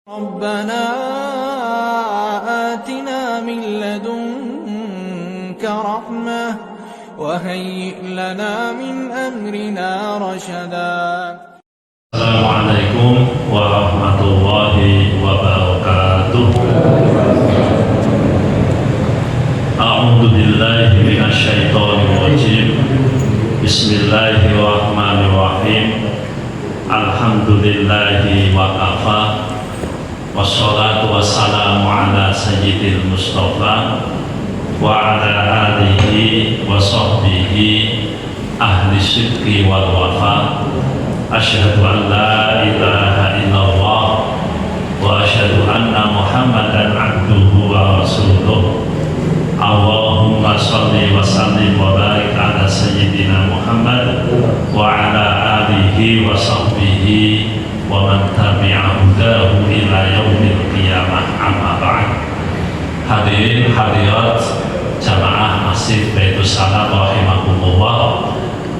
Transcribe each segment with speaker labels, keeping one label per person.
Speaker 1: ربنا آتنا من لدنك رحمة وهيئ لنا من أمرنا رشدا.
Speaker 2: Assalamualaikum warahmatullahi wabarakatuh. A'udzu billahi minasyaitonir rajim. Bismillahirrahmanirrahim. Alhamdulillahi wa kafa. Wassalatu wassalamu ala sayyidil mustafa wa ala alihi wa sahbihi ahli sidqi wal wafa. Asyhadu an la ilaha illallah wa asyhadu anna Muhammadan abduhu wa rasuluh. Allahumma shalli wa sallim wa barik ala sayyidina Muhammad wa ala alihi wa sahbihi wa man tabi'a hudahu ila yaumil qiyamah, amma ba'd. Hadirin hadirat jamaah Masjid Baitus Salam rahimakumullah,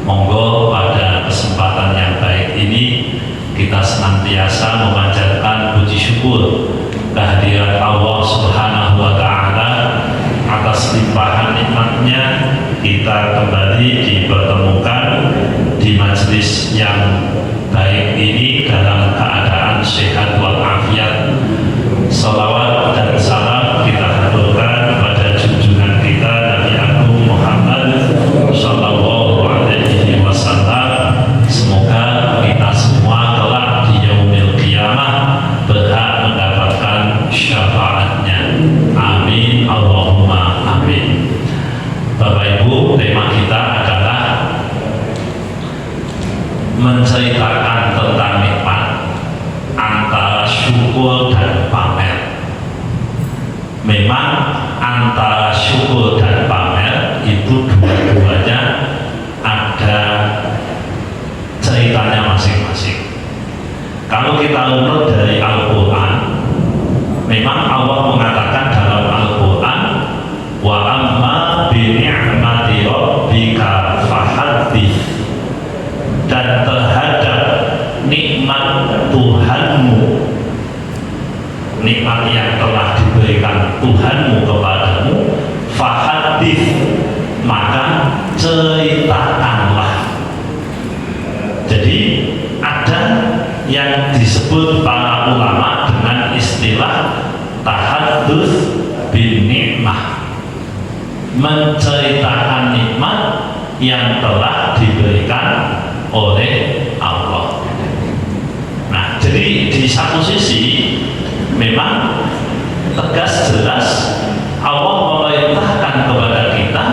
Speaker 2: monggo pada kesempatan yang baik ini kita senantiasa memanjatkan puji syukur kehadirat Allah Subhanahu wa Ta'ala atas limpahan nikmatnya kita kembali dipertemukan di majelis yang baik ini dalam keadaan sehat walafiat. Salawat dan salam kita haturkan pada junjungan kita Nabi Agung Muhammad Sallallahu Alaihi Wasallam. Semoga kita semua kelak di yaumil qiyamah berhak mendapatkan syafaatnya. Amin Allahumma amin. Bapak Ibu, tema kita adalah menceritakan tentang nikmat antara syukur dan pamer. Memang antara syukur dan pamer itu dua-duanya ada ceritanya masing-masing. Kalau kita urut dari Al-Quran, memang Allah mengatakan dalam Al-Quran, wa amma bi ni'mati rabbika fahaddits, dan terhadap nikmat Tuhanmu, nikmat yang telah diberikan Tuhanmu kepadamu, fahaddits, maka ceritakanlah. Jadi ada yang disebut para ulama dengan istilah tahadduts bin ni'mah, menceritakan nikmat yang telah diberikan oleh Allah. Nah, jadi di satu sisi memang tegas jelas Allah memerintahkan kepada kita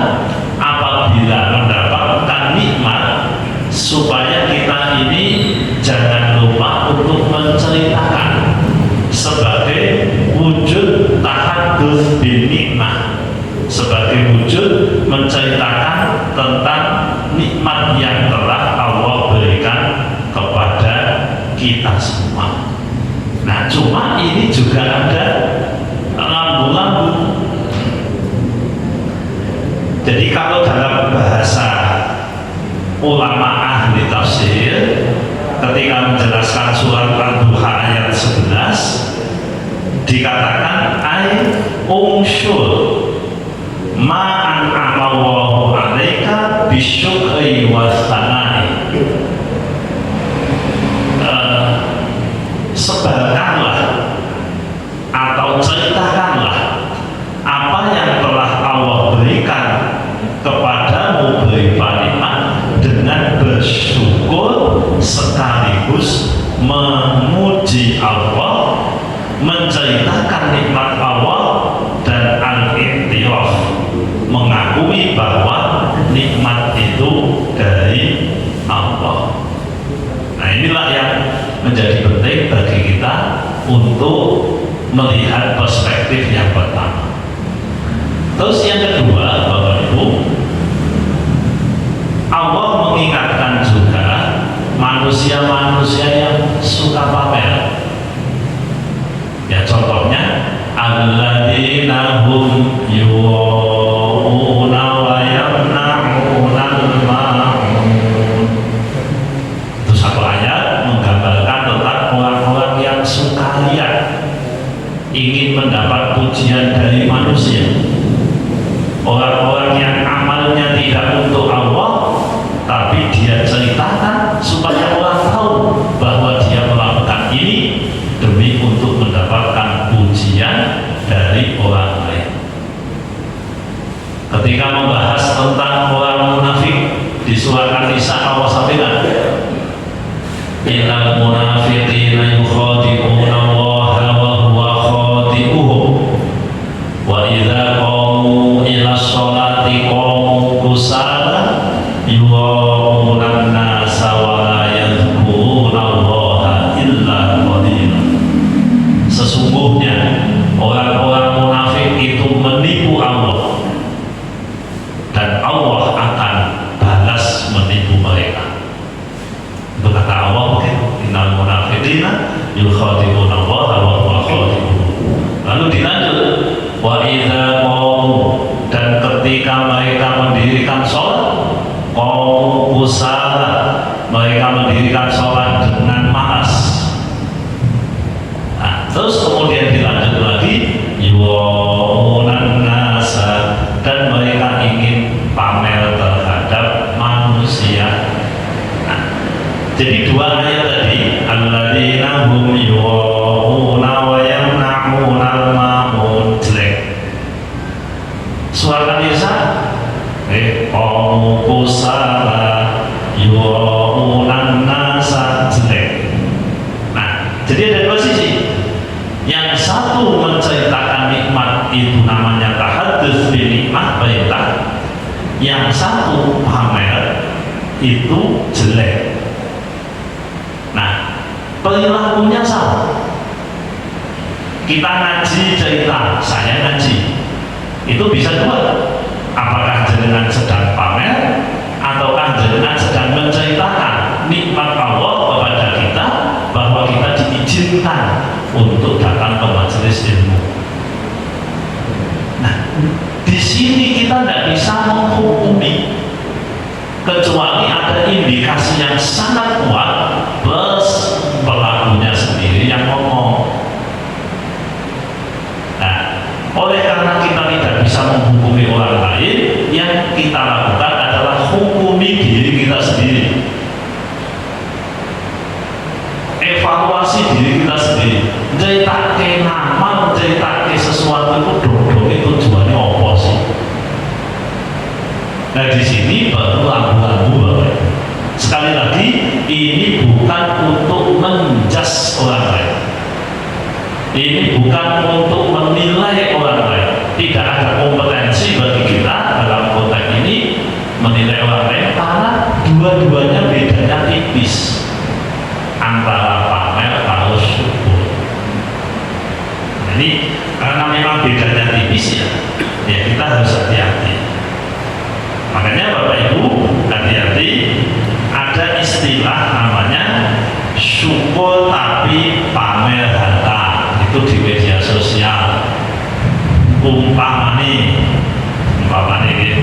Speaker 2: apabila mendapatkan nikmat supaya kita ini jangan lupa untuk menceritakan sebagai wujud tahadduts bin nikmah, sebagai wujud menceritakan tentang nikmat yang telah Allah berikan kepada kita semua. Nah, cuma ini juga ada lampu-lampu. Jadi kalau dalam bahasa ulama ahli tafsir ketika menjelaskan surat Al-Duha ayat 11 dikatakan umsyur ma'an amallahu alaika bisyukri wasana'i, sebarkanlah atau ceritakanlah apa yang telah Allah berikan kepadamu berupa nikmat dengan bersyukur sekaligus memuji Allah, menceritakan nikmat Allah dan al-i'tiraf, mengakui bahwa nikmat itu dari Allah. Nah, inilah yang menjadi penting bagi kita untuk melihat perspektif yang pertama. Terus yang kedua, Bapak Ibu, Allah mengingatkan juga manusia-manusia yang suka pamer. Ya, contohnya alladzina hum yu'una wa yamna'una al-ma'un. Itu satu ayat menggambarkan tentang orang-orang yang suka lihat ingin mendapat pujian dari manusia. Orang-orang yang amalnya tidak untuk Allah, tapi dia ceritakan supaya orang tahu bahwa dia melakukan ini demi untuk mendapatkan pujian dari orang lain. Ketika membahas tentang orang munafik di surat An-Nisa, Allah sampaikan, innal munafiqina yukhadi'una Allaha wa huwa khadi'uhum wa idza qamu ila sholati qamu kusala yura'una an-nasa wa la yadhkuruna Allaha illa qalila. Sesungguhnya orang-orang munafik itu menipu Allah, dan Allah akan balas menipu mereka. Itu kata Allah, innal munafiqina yukhadi'una Allaha wa huwa khadi'uhum. Lalu dilanjut, wa idza qamu, dan ketika mereka mendirikan sholat, qamu kusala, mereka mendirikan sholat dengan malas. Nah, terus kemudian dilanjut lagi, yu'unan nasa, dan mereka ingin pamer terhadap manusia. Nah, jadi dua ayat tadi, alladzina hum yu'una wa yamna'una al-ma'un, jelek. Surat An-Nisa, qamu kusala yu'unan nasa, jelek. Nah, jadi ada dua sisi. Yang satu menceritakan nikmat, itu namanya tahadduts bi nikmat baiklah. Yang satu pamer, itu jelek. Nah, perilakunya sama. Kita ngaji cerita, saya ngaji, itu bisa dua. Apakah jenengan sedang pamer, ataukah jenengan sedang menceritakan nikmat Allah kepada kita, bahwa kita diizinkan untuk datang ke majelis ilmu. Nah, di sini kita tidak bisa menghukumi kecuali ada indikasi yang sangat kuat plus pelakunya sendiri yang ngomong. Nah, oleh karena kita tidak bisa menghukumi orang lain, yang kita lakukan adalah hukumi diri kita sendiri, evaluasi diri kita sendiri. Ceritake nama, ceritake sesuatu itu dodong, itu tujuannya apa sih? Nah, di sini baru lampu-lampu. Sekali lagi, ini bukan untuk menjas orang lain, ini bukan untuk menilai orang lain. Tidak ada kompetensi bagi kita dalam konteks ini menilai orang lain, karena dua-duanya bedanya tipis antara pamer atau syukur. Jadi karena memang bedanya tipis ya kita harus hati-hati. Makanya Bapak Ibu hati-hati, ada istilah namanya syukur tapi pamer harta, itu di media sosial. Umpamanya gitu.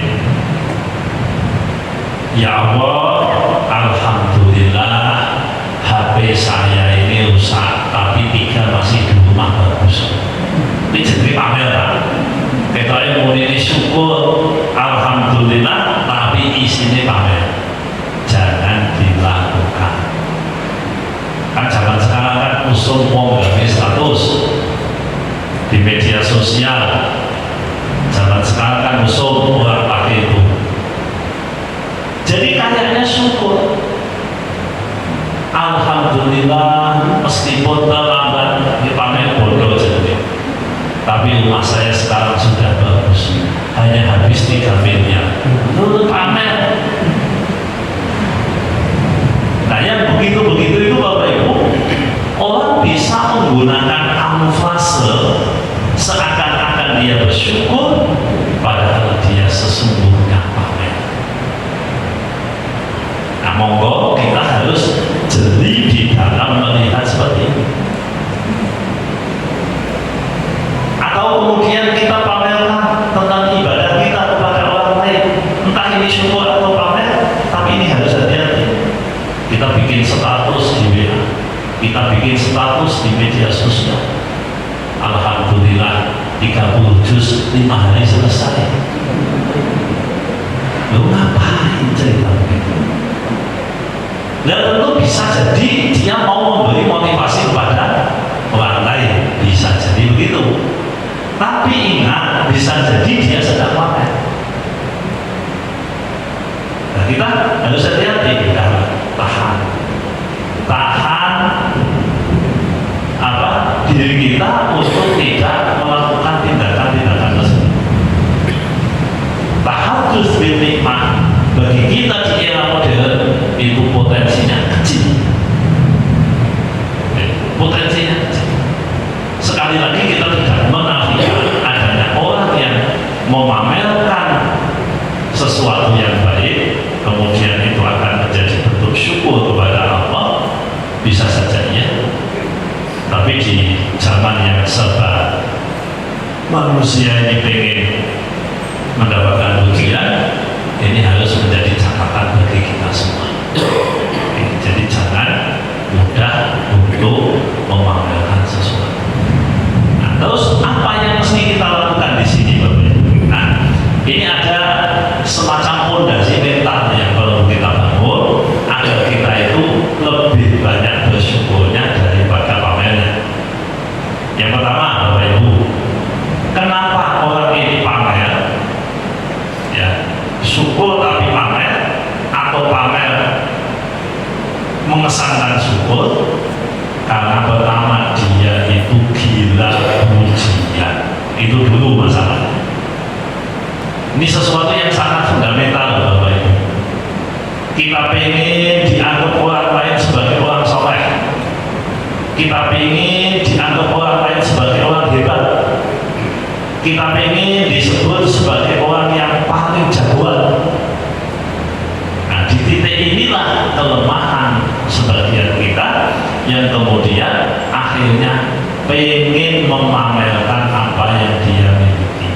Speaker 2: Ya Allah, alhamdulillah HP saya ini rusak, tapi 3 masih di rumah bagus. Ini jadi pamer kan? Kita mau ini syukur, alhamdulillah, tapi isinya pamer. Jangan dilakukan. Kan zaman sekarang kan usul wong gawe status di media sosial. Zaman sekarang kan usul orang pakai itu. Jadi kayaknya syukur, alhamdulillah, meskipun terlambat dipamer bodoh jadi, tapi rumah saya sekarang sudah bagus, hanya habis 3 miliar. Itu pamer. Nah, yang begitu-begitu itu Bapak Ibu, orang bisa menggunakan kamuflase seakan-akan dia bersyukur, padahal dia sesungguhnya pamer. Nah, monggo kita harus jeli di dalam melihat seperti ini. Atau kemudian kita pamerkan tentang ibadah kita kepada orang lain, entah ini syukur atau pamer, tapi ini harus hati-hati. Kita bikin status di WA, kita bikin status di media sosial. Alhamdulillah, 30 juz 5 hari selesai. Lu ngapain cerita begitu? Dan tentu bisa jadi dia mau memberi motivasi kepada orang lain, bisa jadi begitu. Tapi ingat, bisa jadi dia sedang pamer. Nah, kita harus hati-hati, tahan diri kita untuk tidak melakukan tindakan-tindakan tersebut. Tahadus bil nikmah bagi kita di era modern itu potensinya kecil. Potensinya kecil. Sekali lagi kita tidak menafikan adanya orang yang memamerkan sesuatu yang baik, kemudian itu akan menjadi bentuk syukur kepada Allah, bisa saja ya. Tapi di zaman yang serba manusia ini pengen mendapatkan ujian, ini harus menjadi catatan bagi kita semua. Jadi jangan mudah untuk memamerkan sesuatu. Nah, terus apa yang mesti kita lakukan di sini, Bapak? Nah, ini ada semacam fondasi mental yang perlu kita bangun agar kita itu lebih banyak bersyukurnya daripada pamernya. Yang pertama, Bapak Ibu, kenapa orang ini pamer? Ya, syukur tapi pamer, atau pamer mengesankan syukur? Karena pertama dia itu gila pujian. Itu dulu masalahnya. Ini sesuatu yang sangat fundamental, Bapak Ibu. Kita pengen dianggap orang lain sebagai orang soleh. Kita pengen dianggap orang lain sebagai orang hebat. Kita pengen disebut sebagai orang yang paling jagoan. Nah, di titik inilah kelemahan sebagian kita yang kemudian akhirnya pengen memamerkan apa yang dia miliki.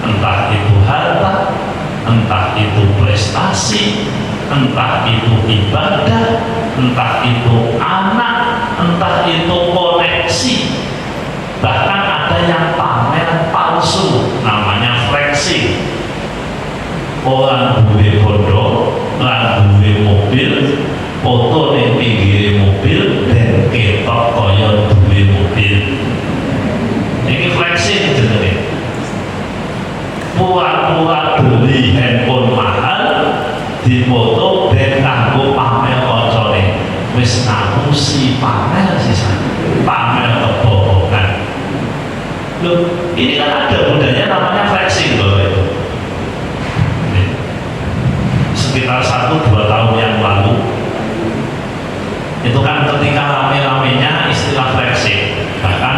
Speaker 2: Entah itu harta, entah itu prestasi, entah itu ibadah, entah itu anak, entah itu koneksi. Bahkan ada yang pamer palsu, namanya flexing. Orang duwe bondo, orang duwe mobil, foto di pinggir mobil, dan ketok koyon duwe mobil. Ini flexing jenenge. Pura-pura beli handphone mahal, dipoto dan kanggo pamer koncone. Wis ngapusi pamer sisa, pamer kebohongan. Loh, ini kan ada budaya namanya flexing, Bapak Ibu. Sekitar 1-2 tahun yang lalu, itu kan ketika rame-ramenya istilah flexing. Bahkan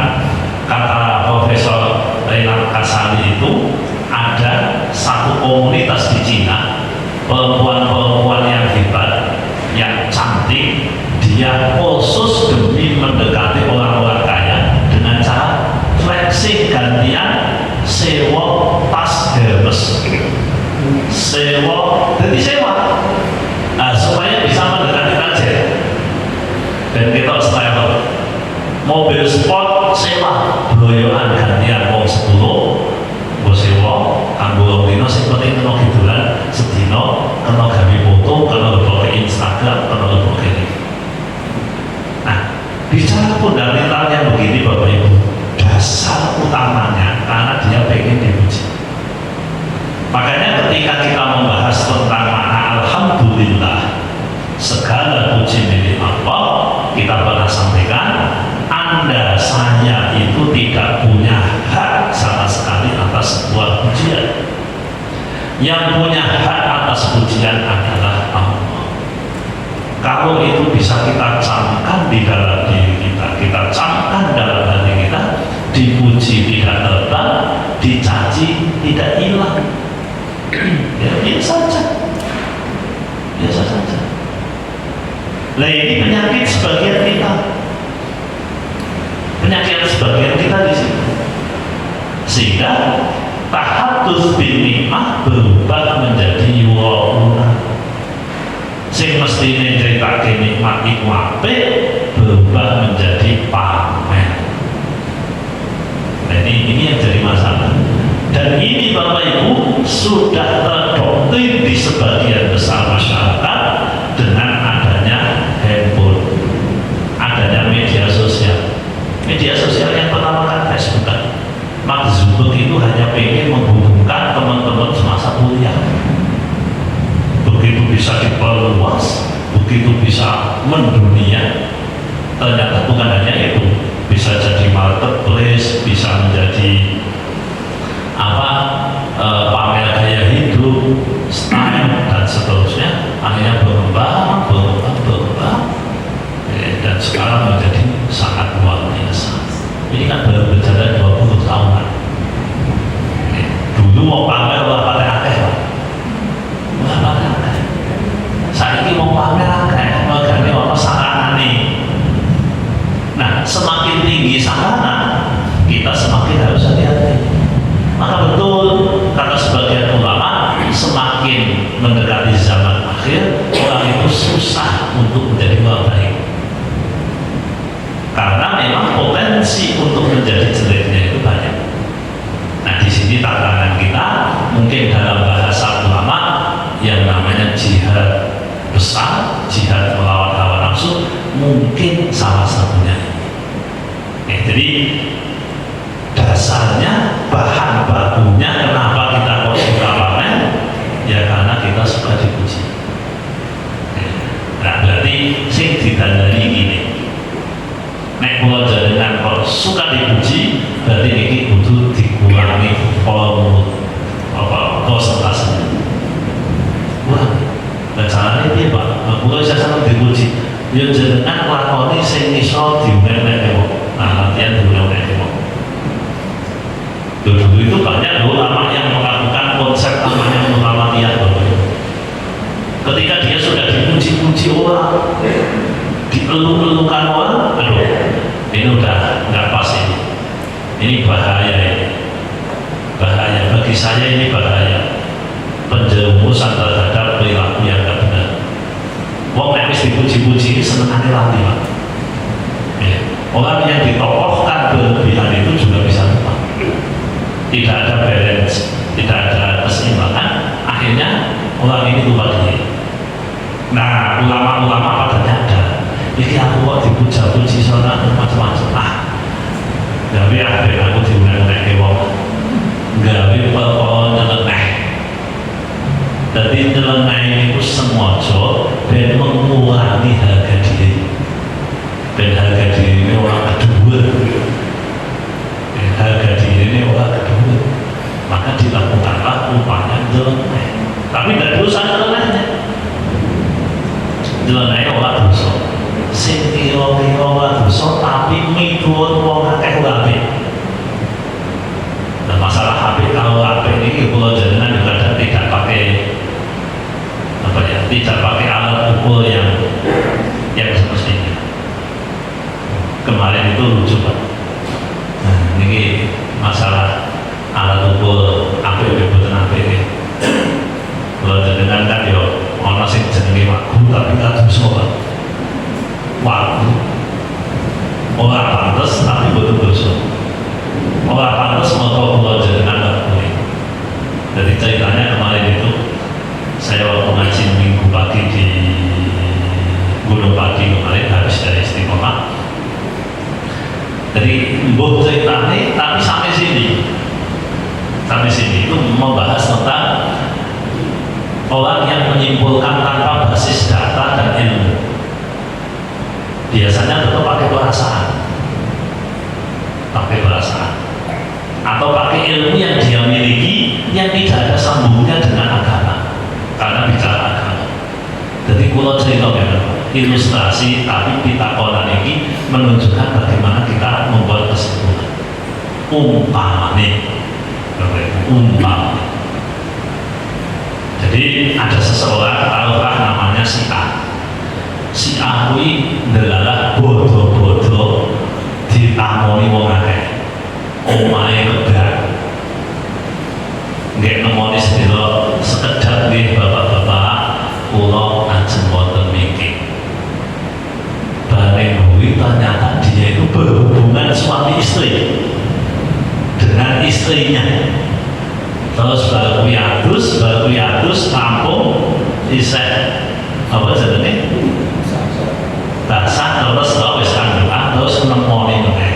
Speaker 2: kata Profesor Renat Kasali itu ada satu komunitas di Cina, perempuan-perempuan yang hebat, yang cantik, dia khusus demi mendekati orang-orang kaya dengan cara flexing, gantian sewa tas Hermes, jadi sewa, nah, supaya bisa mendekati target. Dan kita style mobil sport sewa, beloyoan gantian wong 10 sewa, kanggo wong dino sing penting kena hiburan sedino, kena gawe foto, kena lebok ke Instagram, kena lebok ke ini. Nah, bicara fundamental yang begini, Bapak Ibu, dasar utamanya karena dia pengen dipuji. Makanya ketika kita membahas tentang makna alhamdulillah, segala puji milik Allah, kita pernah sampaikan, Anda, saya itu tidak punya hak sama sekali atas sebuah pujian. Yang punya hak atas pujian adalah Allah. Kalau itu bisa kita camkan di dalam diri kita, kita camkan dalam hati kita, dipuji tidak terbang, dicaci tidak hilang. Ya, biasa saja, biasa saja. Nah, ini penyakit sebagian kita, penyakit sebagian kita di sini, sehingga tahadus bin nikmah berubah menjadi yuwauna. Sing mestine ceritake nikmat iku apik berubah menjadi pamer. Nah, ini ini yang jadi masalah. Dan ini Bapak Ibu sudah terdoktrin di sebagian besar masyarakat dengan adanya handphone, adanya media sosial. Media sosial yang pertama kan Facebook kan. Mark Zuckerberg itu hanya pengen menghubungkan teman-teman semasa kuliah. Begitu bisa diperluas, begitu bisa mendunia, ternyata bukan hanya itu, bisa jadi marketplace, bisa menjadi pamer gaya hidup, style dan seterusnya. Akhirnya berkembang, dan sekarang menjadi sangat luar biasa. Ini kan baru berjalan 20 tahunan. Dulu mau pamer lah pada akeh, saya ini mau pamer akeh, makanya orang sarana nih. Nah, semakin tinggi sarana, kita semakin harus hati-hati. Maka betul kata sebagian ulama, semakin mendekati zaman akhir, orang itu susah untuk menjadi orang baik. Karena memang potensi untuk menjadi jeleknya itu banyak. Nah, di sini tantangan kita mungkin dalam bahasa ulama yang namanya jihad besar, jihad melawan hawa nafsu, mungkin salah satunya ini. Jadi dasarnya, bahan bakunya kenapa kita kok suka pamer, ya karena kita suka dipuji. Nah, berarti sing ditandani gini, nek kula jenengan kok suka dipuji, berarti ini butuh dikurangi volume konsentrasinya. Kurang. Nah, caranya dia Pak, kula bisa sampe dipuji, ya jenengan lakoni sing iso diunek-unek kok. Nah, latihan diunek-unek kok. Dulu itu banyak ulama yang melakukan konsep namanya muhammadiyah. Ketika dia sudah dipuji-puji orang, dieluk-elukan orang, aduh, ini udah nggak pas ini bahaya ini, bahaya bagi saya, ini bahaya, penjerumusan terhadap perilaku yang nggak benar. Wong nek wis dipuji-puji senengane lali Pak. Orang yang ditokohkan berlebihan itu juga bisa lupa. Tidak ada balance, tidak ada keseimbangan, akhirnya orang ini lupa diri. Nah, ulama-ulama pada nyadar, ini aku kok dipuja-puji soalnya macam-macam. Gawe akhir aku diunek-unek ke wong, gawe pokok nyeleneh. Jadi nyeleneh itu semojo dan mengurangi harga diri. Dan harga diri ini orang kedua. Harga diri ini orang kedua, maka dilakukanlah upaya nyeleneh. Tapi tidak dosa nyelenehnya, nyeleneh orang dosa, sing kira-kira orang dosa, tapi miturut wong akeh apik. Nah, masalah apik, kalau apik ini kalau jenengan juga tidak pakai tidak pakai alat ukur yang semestinya. Kemarin itu lucu Pak. Nah, ini masalah alat ukur apik betul apik. Kalau jenengan kan yo ana sing jenenge waktu tapi kan dosa. Waktu ora pantes tapi betul dosa. Ora pantes moto kula jenengan waktu. Jadi ceritanya kemarin itu saya waktu ngaji minggu pagi di Gunung Pati kemarin habis dari Istiqomah. Jadi buat ceritanya tapi sampai sini itu membahas tentang orang yang menyimpulkan tanpa basis data dan ilmu. Biasanya tetap pakai perasaan atau pakai ilmu yang dia miliki yang tidak ada sambungnya dengan agama, karena bicara agama. Jadi kalau cerita ilustrasi tapi pitakonan ini menunjukkan bagaimana kita membuat kesimpulan. Umpamanya. Jadi ada seseorang, taruhlah namanya si A. Si A ini adalah bodoh-bodoh ditamoni wong akeh. Omahe kebak. Nggih nemoni sedelo sekedhap nggih bapak-bapak kula ajeng wonten meeting. Bareng kuwi ternyata dia itu berhubungan suami istri dengan istrinya. Terus baru adus rampung isek apa jenenge dasar terus wis kandungan terus nemoni meneh.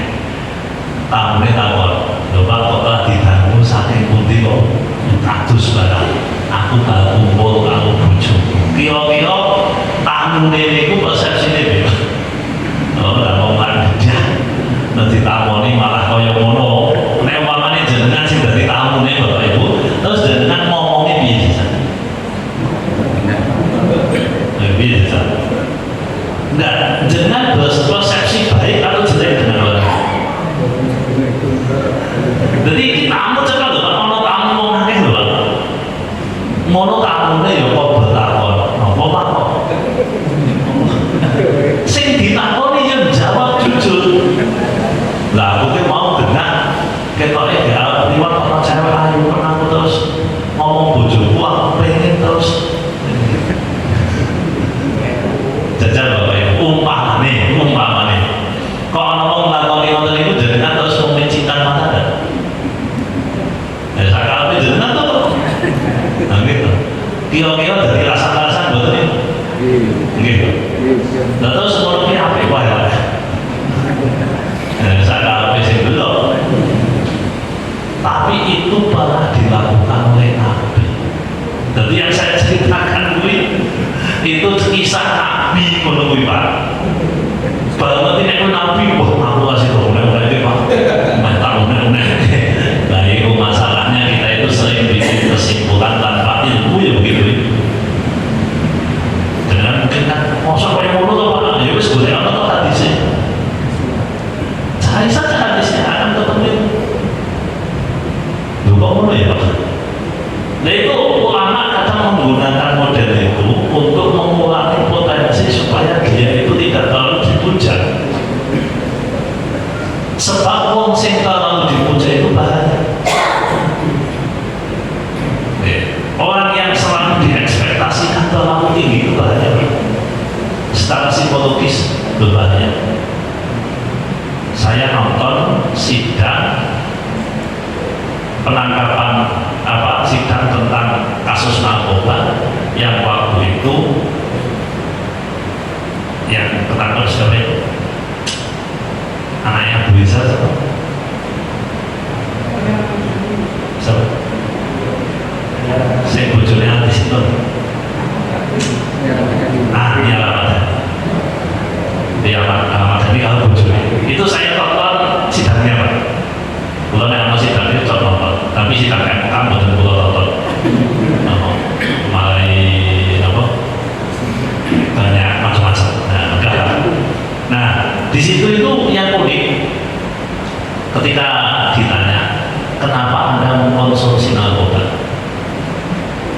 Speaker 2: Tamune takon, lho Pak kok ora diganggu saking pundi kok adus barang. Aku baru kumpul karo bojoku. Kira-kira tamune niku persepsine piye? Oh, ora mau dia. Nek ditamoni malah kaya ngono. Nek umpamane jenengan sing dadi tamune Bapak Ibu, terus jenengan ngomongnya piye bisa? Piye bisa? Enggak, jenengan berpersepsi baik atau jelek dengan orang. Jadi tamu cekal lho, ono tamu wong akeh lho, Pak. Mono tamune ya kok bertakon. Napa Pak kok? Sing ditakoni ya jawab jujur. Lah aku ki mau dengar ketoke gak liwat ana cewek ayu kan aku terus ngomong bojoku aku pengen terus jajal Bapak Ibu umpamane kok ana wong nglakoni ngoten niku jenengan terus memicikan mata dak. Ya sakale jenengan to. Nah gitu. Kira-kira dadi rasa-rasa mboten niku. Nggih. Lah terus ngono ki apik wae. Saya sing belum, tapi itu pernah dilakukan oleh Nabi. Jadi yang saya ceritakan itu kisah Nabi menurut Pak. Kalau tidak Nabi, wah aku kasih tahu itu Pak. Tahu nah itu masalahnya kita itu sering bikin kesimpulan tanpa ilmu ya begitu. Dengan mungkin kan, masa kayak ngono tuh Pak, ya wis boleh apa tuh tadi sih. Cari saja hadisnya akan ketemu. Loh kok ngono ya Pak? Nah itu ulama kadang menggunakan model itu untuk mengurangi potensi supaya dia itu tidak terlalu dipuja. Sebab wong sing terlalu dipuja itu bahaya. Orang yang selalu diekspektasikan terlalu tinggi itu bahaya. Secara psikologis itu bahaya. Saya nonton sidang penangkapan sidang tentang kasus narkoba yang waktu itu yang ketangkep siapa itu? Anaknya Bu Isa siapa? Saya bojone artis itu. Iya lah. Dia Ahmad Dhani kalau bojone. Itu saya tonton sidangnya Pak. Kalau yang mau sidang itu tonton, tapi sidang MK bukan pulau tonton. Mulai apa? Banyak macam-macam. Nah, di situ itu yang unik. Ketika ditanya, kenapa Anda mengkonsumsi narkoba?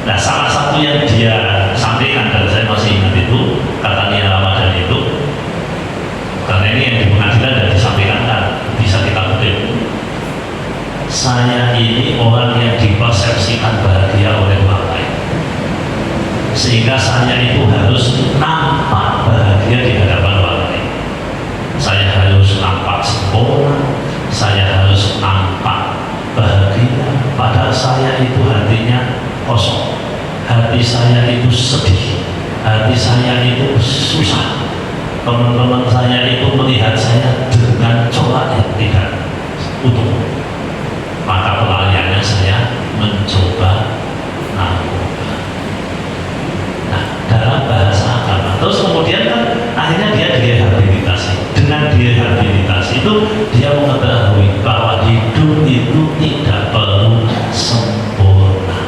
Speaker 2: Nah, salah satu yang dia sampaikan dan saya masih ingat itu kata Nia Ramadan itu. Karena ini yang di pengadilan dan disampaikan kan bisa kita kutip. Saya ini orang yang dipersepsikan bahagia oleh orang lain, sehingga saya itu harus nampak bahagia di hadapan orang lain. Saya harus nampak sempurna, saya harus nampak bahagia. Padahal saya itu hatinya kosong, hati saya itu sedih, hati saya itu susah. Teman-teman saya itu melihat saya dengan corak yang tidak utuh. Maka pelariannya saya mencoba narkoba. Nah, dalam bahasa agama. Terus kemudian kan akhirnya dia direhabilitasi. Dengan direhabilitasi itu dia mengetahui bahwa hidup itu tidak perlu sempurna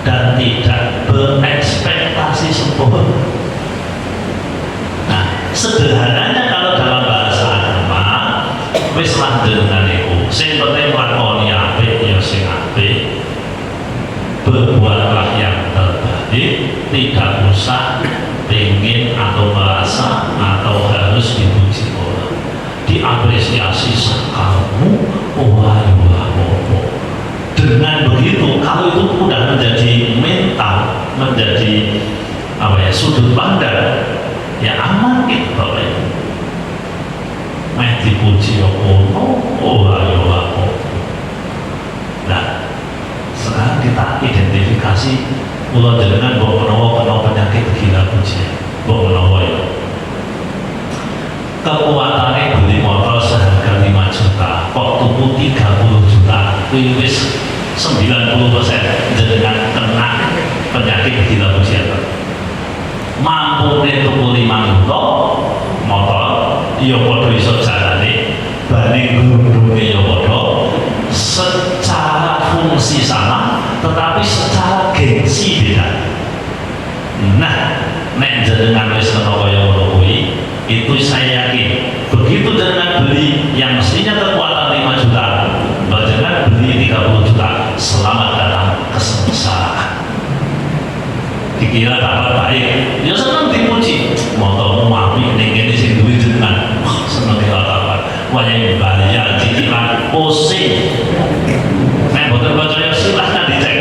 Speaker 2: dan tidak berekspektasi sempurna. Sederhananya kalau dalam bahasa agama wis lah dengan itu sing penting lakoni apik ya sing apik, berbuatlah yang terbaik, tidak usah pengen atau merasa atau harus dipuji orang, diapresiasi sakarmu wah. Dengan begitu kalau itu udah menjadi mental, menjadi sudut pandang ya aman gitu Bapak Ibu. Meh dipuji ya kono, oh ayo aku. ngaji kula jenengan mbok menawa kena penyakit gila pujian mbok menawa ya kekuatannya beli motor seharga 5 juta kok tuku 30 juta kuwi wis 90% jenengan kena penyakit gila pujian mampu tuku 5 juta motor ya padha iso jalane banding grundunge ya padha secara fungsi sama tetapi secara gengsi beda. Nah, nek jenengan wis kena kaya ngono kuwi, itu saya yakin begitu jenengan beli yang mestinya kekuatan 5 juta, jenengan beli 30 juta, selamat datang kesengsaraan. Dikira kabar baik, ya senang dipuji. Motormu apik ning kene sing duwe jenengan. Wah, seneng dikira kabar. Wah, yang bayar cicilan pusing. Nek boten percaya silahkan dicek.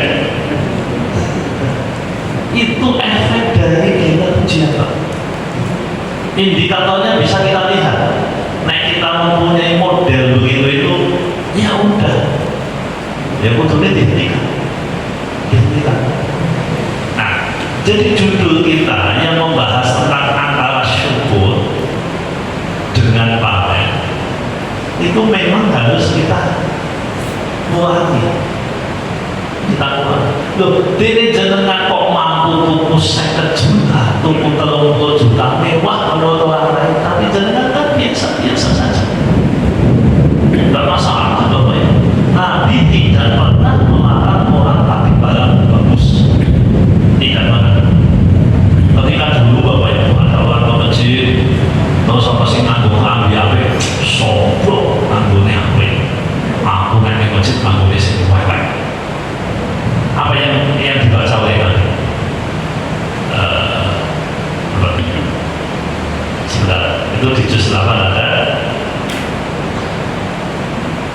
Speaker 2: Itu efek dari gila pujian, Pak. Indikatornya bisa kita lihat. Nek kita mempunyai model begitu itu, ya udah. Ya kudune dihentikan. Nah, jadi judul kita yang membahas tentang antara syukur dengan pamer itu memang harus kita kurangi. Loh, dene jenengan kok mampu tuku 50 juta, tuku 30 juta mewah menurut orang lain, tapi jenengan kan biasa-biasa saja. Tidak masalah, Bapak ya. Nabi tidak pernah melarang orang pakai barang bagus. Tidak pernah. Ketika dulu Bapak Ibu ada orang ke masjid, terus apa sih nganggo ambil apa? Sobrang nganggone apa? Aku nang masjid nganggone sing wae. Apa yang dibaca oleh Nabi? Sebentar, itu di juz 8 ada.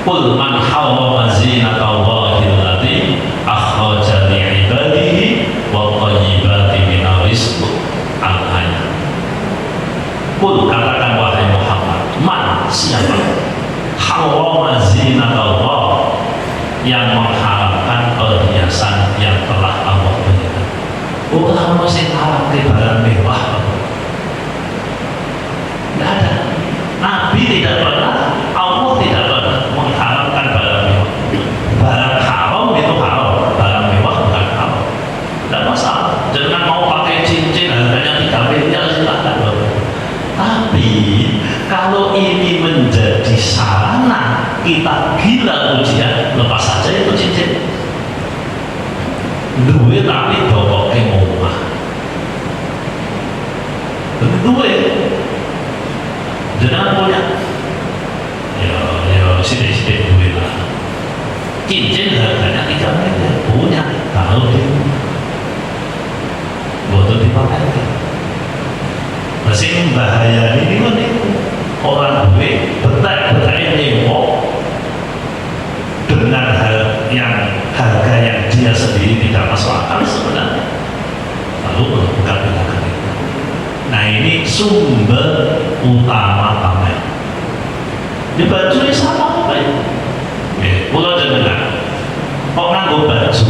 Speaker 2: Qul man harrama zinatallahi allati akhraja li'ibadihi wa thayyibati minar rizq al-ayat. Qul katakan wahai Muhammad, man siapa? Harrama zinatallah yang mengharamkan perhiasan yang telah Allah berikan. Orang masih haram ke barang mewah. Tidak ada. Nabi tidak pernah, Allah tidak pernah mengharamkan barang mewah. Barang haram itu haram, barang mewah bukan haram. Tidak masalah. Jangan mau pakai cincin harganya 3 miliar silakan. Tapi kalau ini menjadi sarana kita gila ujian, lepas saja itu cincin. Duit tapi dokok ke omah. Duit jangan punya. Ya sini duit lah. Cincin harganya 3 miliar punya. Tahu dia. Bodoh dipakai. Masih bahaya ini kan orang duit betai nyewa dengan harga yang dia sendiri tidak masuk akal sebenarnya, lalu melakukan tindakan itu. Nah, ini sumber utama pamer. Di baju ini sama apa ya? Pulau jenengan kok nganggo baju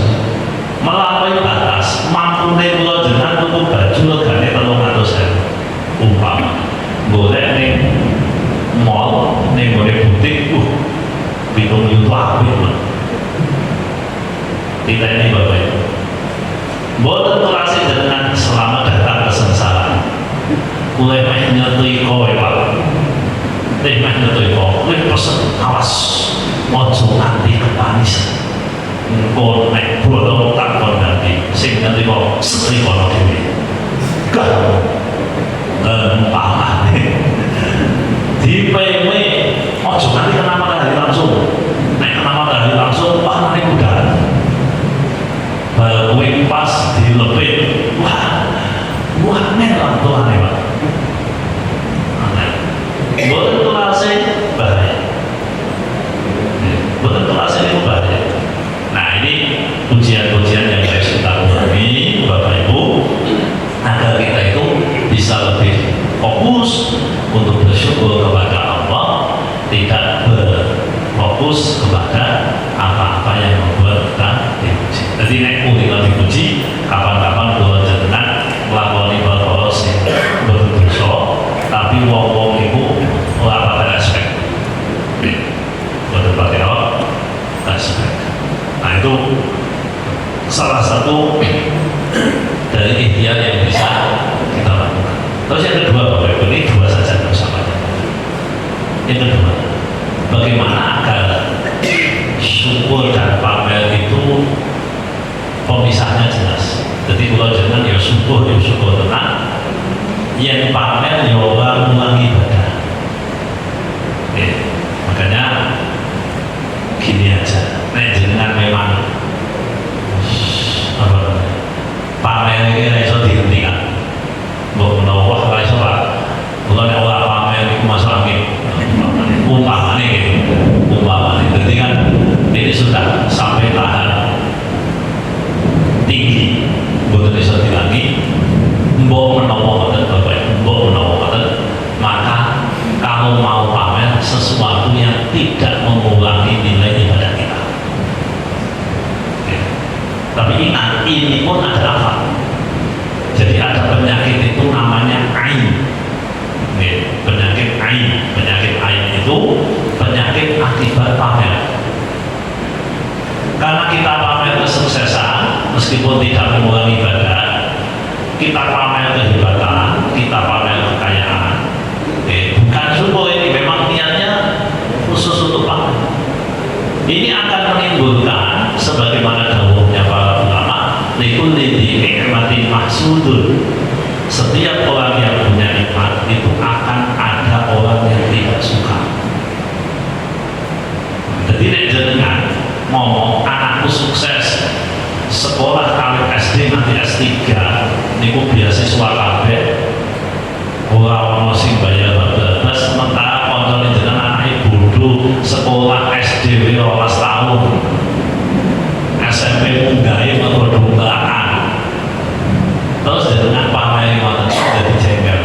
Speaker 2: melampaui batas, mampu nih pulau jenengan tutup baju regane 300.000 umpama golek ning mall ning butik 7 juta apik lho. Kita ini Bapak Ibu mboten terasi dengan selamat datang kesengsaraan. Kue meh nyetrika Pak. Meh nyetrika kuwi pesen awas ojo nganti kepanisan. Engko nek bolong tak kon nanti sing nyetrika setrika dhewe. Umpama di PW ojo nanti kena matahari langsung. Nek kena matahari langsung wah nanti udah baru pas dilepit wah merah tuh aneh Pak. Boten tulase bahaya. Boten tulase itu bahaya. Nah, ini ujian-ujian yang harus kita pahami Bapak Ibu agar kita itu bisa lebih fokus untuk bersyukur kepada Allah, tidak berfokus kepada apa-apa yang membuat kita dipuji. Jadi nek punika dipuji kapan-kapan kula jenengan nglakoni perkara sing boten dosa, tapi wong-wong iku ora pakai respect. Boten pakai apa? Respect. Nah itu salah satu dari ikhtiar yang bisa kita lakukan. Terus yang kedua Bapak Ibu, ini dua saja bersama. Yang kedua, bagaimana agar syukur dan pamer itu pemisahnya jelas. Jadi kalau jangan ya syukur tenang, yang pamer ya orang ulangi ibadah. Oke, makanya gini aja, nek jenengan memang apa namanya, pamer ini iso dihentikan. Mbok menawa ora iso Pak. Kalau nek ora pamer iku masuk angin. Umpamane gitu. Umpamane. Jadi kan ini sudah sampai tahap tinggi, boten iso dilangi. Mbok menawa ngoten Bapak, mbok menawa ngoten, maka kamu mau pamer sesuatu yang tidak mengurangi nilai ibadah kita. Oke. Tapi ingat, ini pun ada apa? Jadi ada penyakit itu namanya ain. Penyakit ain. Penyakit ain itu penyakit akibat pamer. Karena kita pamer kesuksesan, meskipun tidak mengurangi ibadah, kita pamer kehebatan, kita pamer kekayaan. Bukan syukur ini, memang niatnya khusus untuk pamer. Ini akan menimbulkan sebagaimana dawuhnya para ulama, likulli dzi ni'matin mahsudun. Setiap orang yang punya nikmat itu akan ada orang yang tidak suka. Jadi nek jenengan ngomong anakku sukses sekolah kawit SD nanti S3 niku beasiswa kabeh ora ono sing bayar bablas, sementara koncone jenengan anake bodho sekolah SD 12 tahun SMP munggahe mergo-dombakan terus jenengan pamer ngoten dadi jengkel.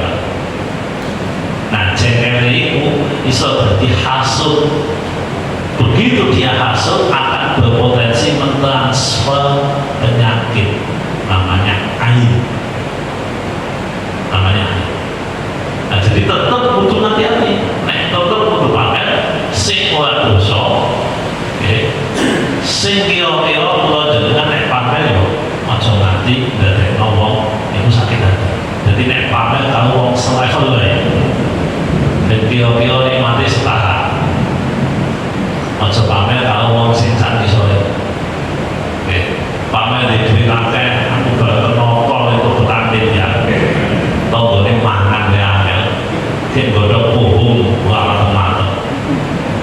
Speaker 2: Nah jengkel itu iso dadi hasud. Begitu dia hasud akan berpotensi mentransfer penyakit namanya ain. Namanya ain. Nah jadi tetap butuh hati-hati. Nek tetap butuh pamer sing ora dosa. Sing kira-kira kula jenengan nek pamer yo aja nganti ndadekno wong iku sakit hati. Jadi nek pamer karo wong selevel wae. Ben kira-kira nikmate setara. Aja pamer karo wong sing sak isore. Pamer di duit akeh, aku bakal nongkrong itu petani ya. Tonggone mangan ya angel. Sing godhok puhung ora mateng.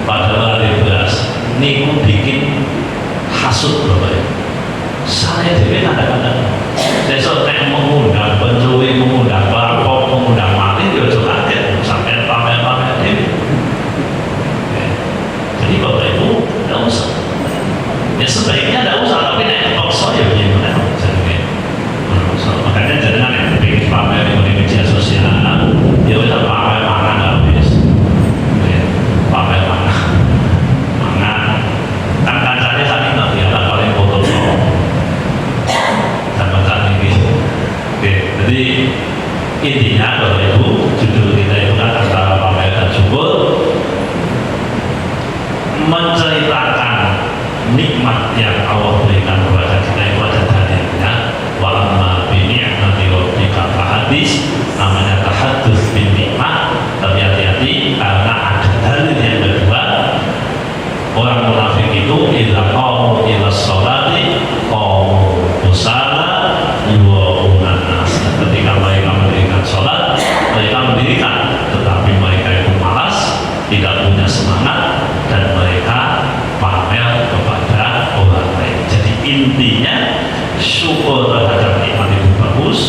Speaker 2: Padahal ada beras. Niku bikin hasud Bapak. Saya dhewe kadang-kadang sesuk nek mengundang pencuri, mengundang perampok, mengundang maling ya aja kaget sampai pamer-pamer dhewe. Jadi Bapak Ibu tidak usah. Ya sebaiknya tidak usah, tapi nek kepaksa ya gimana? Makanya jangan yang bikin pamer di media sosial, ya udah pamer mangan habis, pamer mangan, kan kancane tadi nggak biasa paling foto sama tadi gitu. Jadi intinya Bapak Ibu, judul kita itu kan antara pamer dan syukur, menceritakan nikmat yang Allah berikan kepada kita itu ada dalilnya. Wa amma bi ni'mati rabbika fahadits, namanya tahadduts bin nikmat. Tapi hati-hati karena ada dalil yang kedua. Orang munafik itu idza qamu ila sholati qamu kusala yu'una nas. Ketika mereka mendirikan sholat, mereka mendirikan, tetapi mereka itu malas, tidak punya semangat, dan mereka pamer kepada orang lain. Jadi intinya syukur terhadap nikmat itu bagus,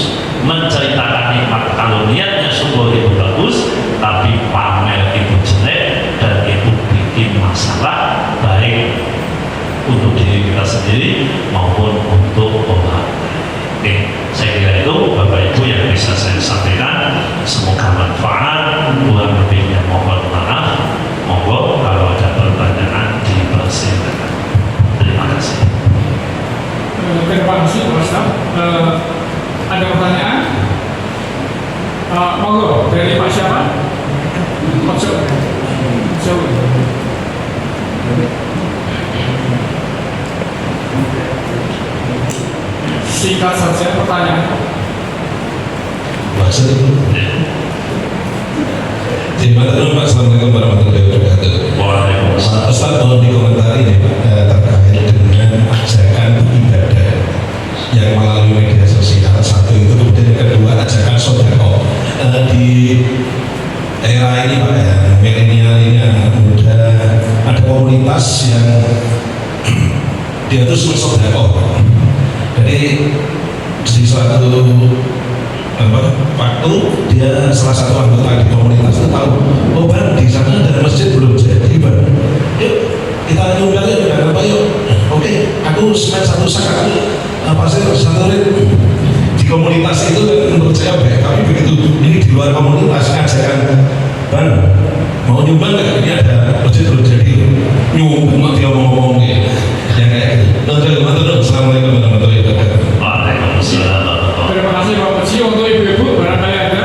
Speaker 2: menceritakan nikmat kalau niatnya syukur itu bagus, tapi pamer itu jelek dan itu bikin masalah baik untuk diri kita sendiri maupun untuk orang lain. Oke, saya kira itu Bapak Ibu yang bisa saya sampaikan. Semoga manfaat. Kurang lebihnya mohon maaf. Monggo kalau ada pertanyaan dipersilakan. Terima kasih.
Speaker 1: Singkat saja pertanyaan.
Speaker 3: Bahasa itu. Terima kasih Pak. Assalamualaikum warahmatullahi wabarakatuh.
Speaker 2: Waalaikumsalam.
Speaker 3: Ustaz mohon dikomentari nih Pak terkait dengan ajakan ibadah yang melalui media sosial. Satu itu, kemudian yang kedua ajakan sodako. Di era ini Pak ya, milenial ini anak muda, ada komunitas yang dia terus bersodako. Jadi di suatu waktu dia salah satu anggota di komunitas itu tahu, oh Bang di sana ada masjid belum jadi Bang, yuk kita nyumbang yuk, jangan apa yuk, oke aku semen satu sak, aku pasir satu rit. Di komunitas itu menurut saya baik, tapi begitu ini di luar komunitas ngajakan Bang mau nyumbang nggak, ini ada masjid belum jadi, nyumbang dia ngomong ya kayak gitu. Assalamualaikum warahmatullahi wabarakatuh.
Speaker 2: Waalaikumsalam.
Speaker 1: Terima kasih Pak Puji. Untuk ibu-ibu barangkali ada?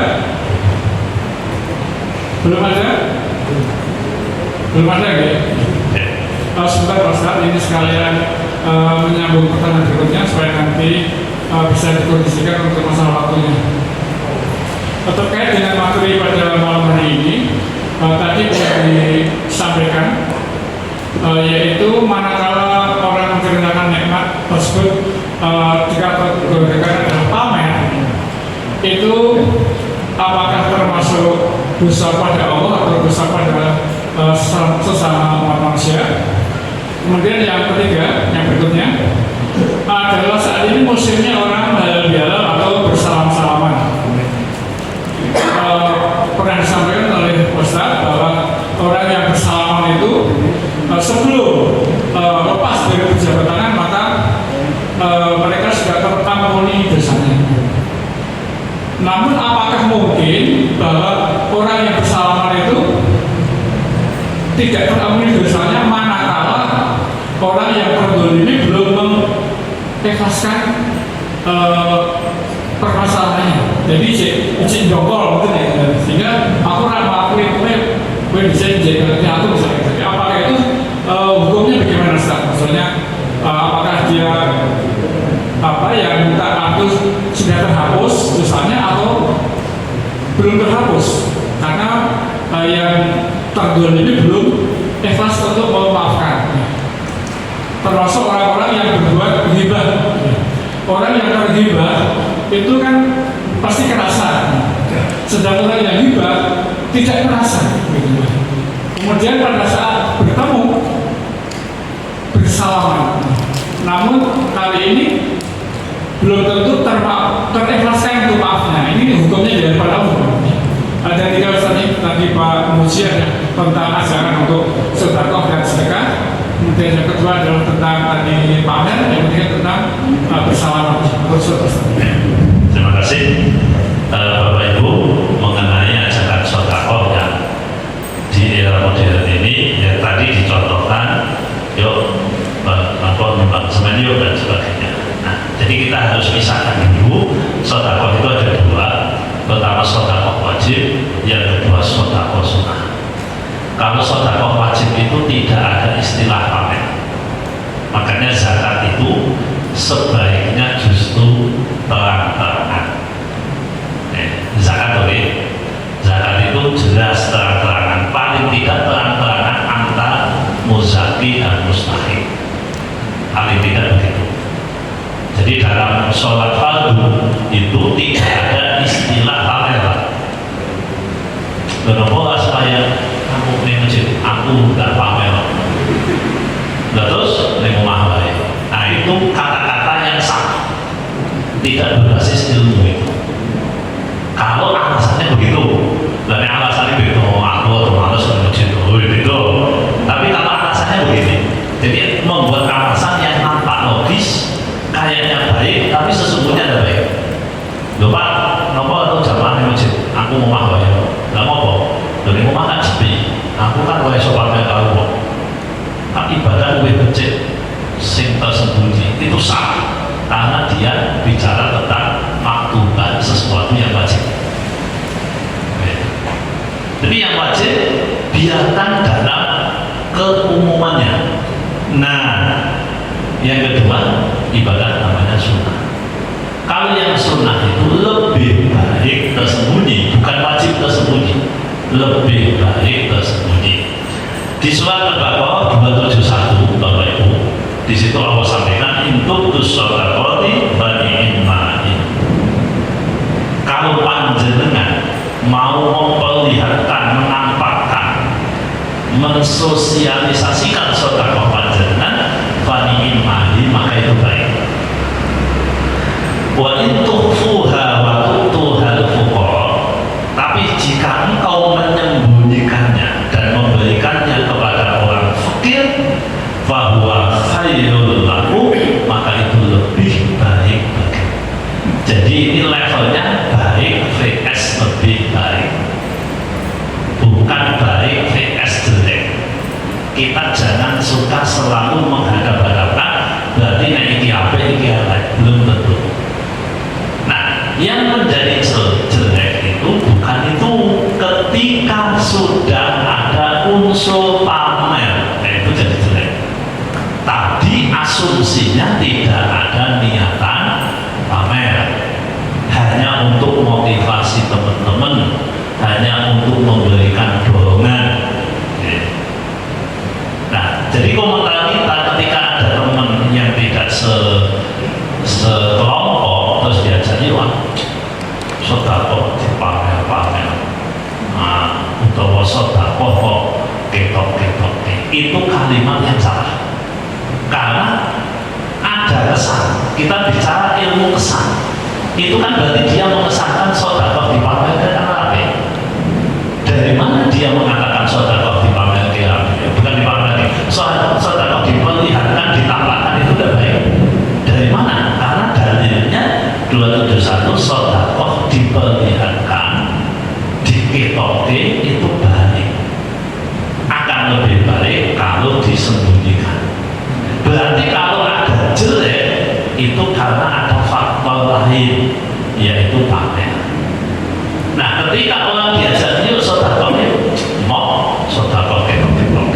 Speaker 1: Belum ada? Belum ada ya? Sebentar Pak Ustaz, ini sekalian menyambung pertanyaan berikutnya supaya nanti bisa dikondisikan untuk masalah waktunya. Terkait dengan materi pada malam hari ini, tadi sudah disampaikan, yaitu manakala orang menceritakan nikmat tersebut dikatakan adalah pamer, itu apakah termasuk dosa pada Allah atau dosa pada sesama umat manusia? Kemudian yang ketiga, yang berikutnya adalah saat ini musimnya orang halal bihalal atau bersalam-salaman. Pernah disampaikan oleh Ustaz bahwa orang yang bersalaman itu sebelum lepas dari pejabat tangan maka mereka sudah terampuni dosanya. Namun apakah mungkin bahwa orang yang bersalaman itu tidak terampuni dosanya manakala orang yang ini belum mengikhlaskan permasalahannya? Jadi izin jongkol mungkin ya, sehingga aku ramah aku bisa jadi aku misalnya. Jadi apakah itu hukumnya bagaimana Ustaz? Maksudnya apakah dia yang minta maaf itu sudah terhapus dosanya atau belum terhapus karena yang terjual ini belum ikhlas untuk memaafkan. Termasuk orang-orang yang berbuat ghibah. Orang yang terghibah itu kan pasti kerasa, sedang orang yang ghibah tidak merasa. Kemudian pada saat bertemu bersalaman, namun kali ini belum tentu terikhlaskan untuk maafnya. Ini hukumnya daripada Allah. Ada tiga tadi Pak Muji ada tentang ajaran untuk sedekah dan sedekah. Kemudian yang kedua adalah tentang tadi pamer, yang ketiga tentang bersalaman.
Speaker 2: Terima kasih Bapak Ibu mengenai ajakan sedekah yang di era modern ini yang tadi dicontohkan, yuk nyumbang semen yuk dan sebagainya. Nah, jadi kita harus pisahkan dulu. Sedekah itu ada dua. Pertama sedekah wajib, yang kedua sedekah sunnah. Kalau sedekah wajib itu tidak ada istilah pamer. Makanya zakat itu sebaiknya justru terang-terangan. Zakat boleh. Zakat itu jelas terang-terangan. Paling tidak terang-terangan antara muzaki dan mustahik. Paling tidak begitu. Jadi dalam sholat fardu itu tidak ada istilah pamer. Kenapa supaya aku nih masjid, aku nggak pamer. Terus nih mau mahal. Nah itu kata-kata yang salah, tidak berbasis ilmu itu. Kalau alasannya begitu, dan alasannya begitu, aku harus ke masjid, begitu. Tapi kalau alasannya begini, jadi membuat alasan yang nampak logis, kayaknya baik, tapi sesungguhnya tidak baik. Lupa, nopo atau jamaah di masjid, aku mau mahal ya, nggak mau. Dari rumah kan sepi, aku kan mulai sholatnya tahu kok. Tapi ibadah gue becek, sing tersembunyi itu salah, karena dia bicara tentang maktuban sesuatu yang wajib. Jadi yang wajib biarkan dalam keumumannya. Nah, yang kedua ibadah namanya sunnah. Kalau yang sunnah itu lebih baik tersembunyi, bukan wajib tersembunyi, lebih baik tersembunyi. Di surat Al-Baqarah 271 Bapak Ibu, di situ Allah sampaikan intutus shadaqati bani immahin. Kalau panjenengan mau memperlihatkan, menampakkan, mensosialisasikan sedekah panjenengan bani immahin, maka itu baik. Wa in tukhfuha wa tu'tuha al-fuqara, tapi jika engkau menyembunyikannya dan memberikannya kepada orang fakir, fahuwa khairul lahu, maka itu lebih baik bagi. Jadi ini levelnya baik vs lebih baik, bukan baik vs jelek. Kita jangan suka selalu menghadap-hadapkan, berarti nek iki apik iki elek, belum tentu. Nah, yang menjadi jelek itu bukan itu ketika sudah ada unsur pamer, itu jadi jelek. Tadi asumsinya tidak ada niatan pamer, hanya untuk motivasi teman-teman, hanya untuk memberikan dorongan. Nah, jadi komentar kita ketika ada teman yang tidak sekelompok terus diajak wah sedekah dipamer-pamer, utawa sedekah kok ketok-ketok, itu kalimat yang salah. Karena ada kesan, kita bicara ilmu kesan, itu kan berarti dia mengesankan sedekah dipamerkan apa? Dari mana dia mengatakan sedekah dipamerkan? Bukan dipamerkan, sedekah diperlihatkan, ditampakkan, itu udah baik. Dari mana? Karena dalilnya 271 sedekah diperlihatkan, diketoke, itu baik. Akan lebih baik kalau disembunyikan. Berarti kalau ada jelek itu karena ada faktor lain, yaitu pamer. Nah, ketika orang biasa yuk sedekah, mau sedekah ketok-ketok,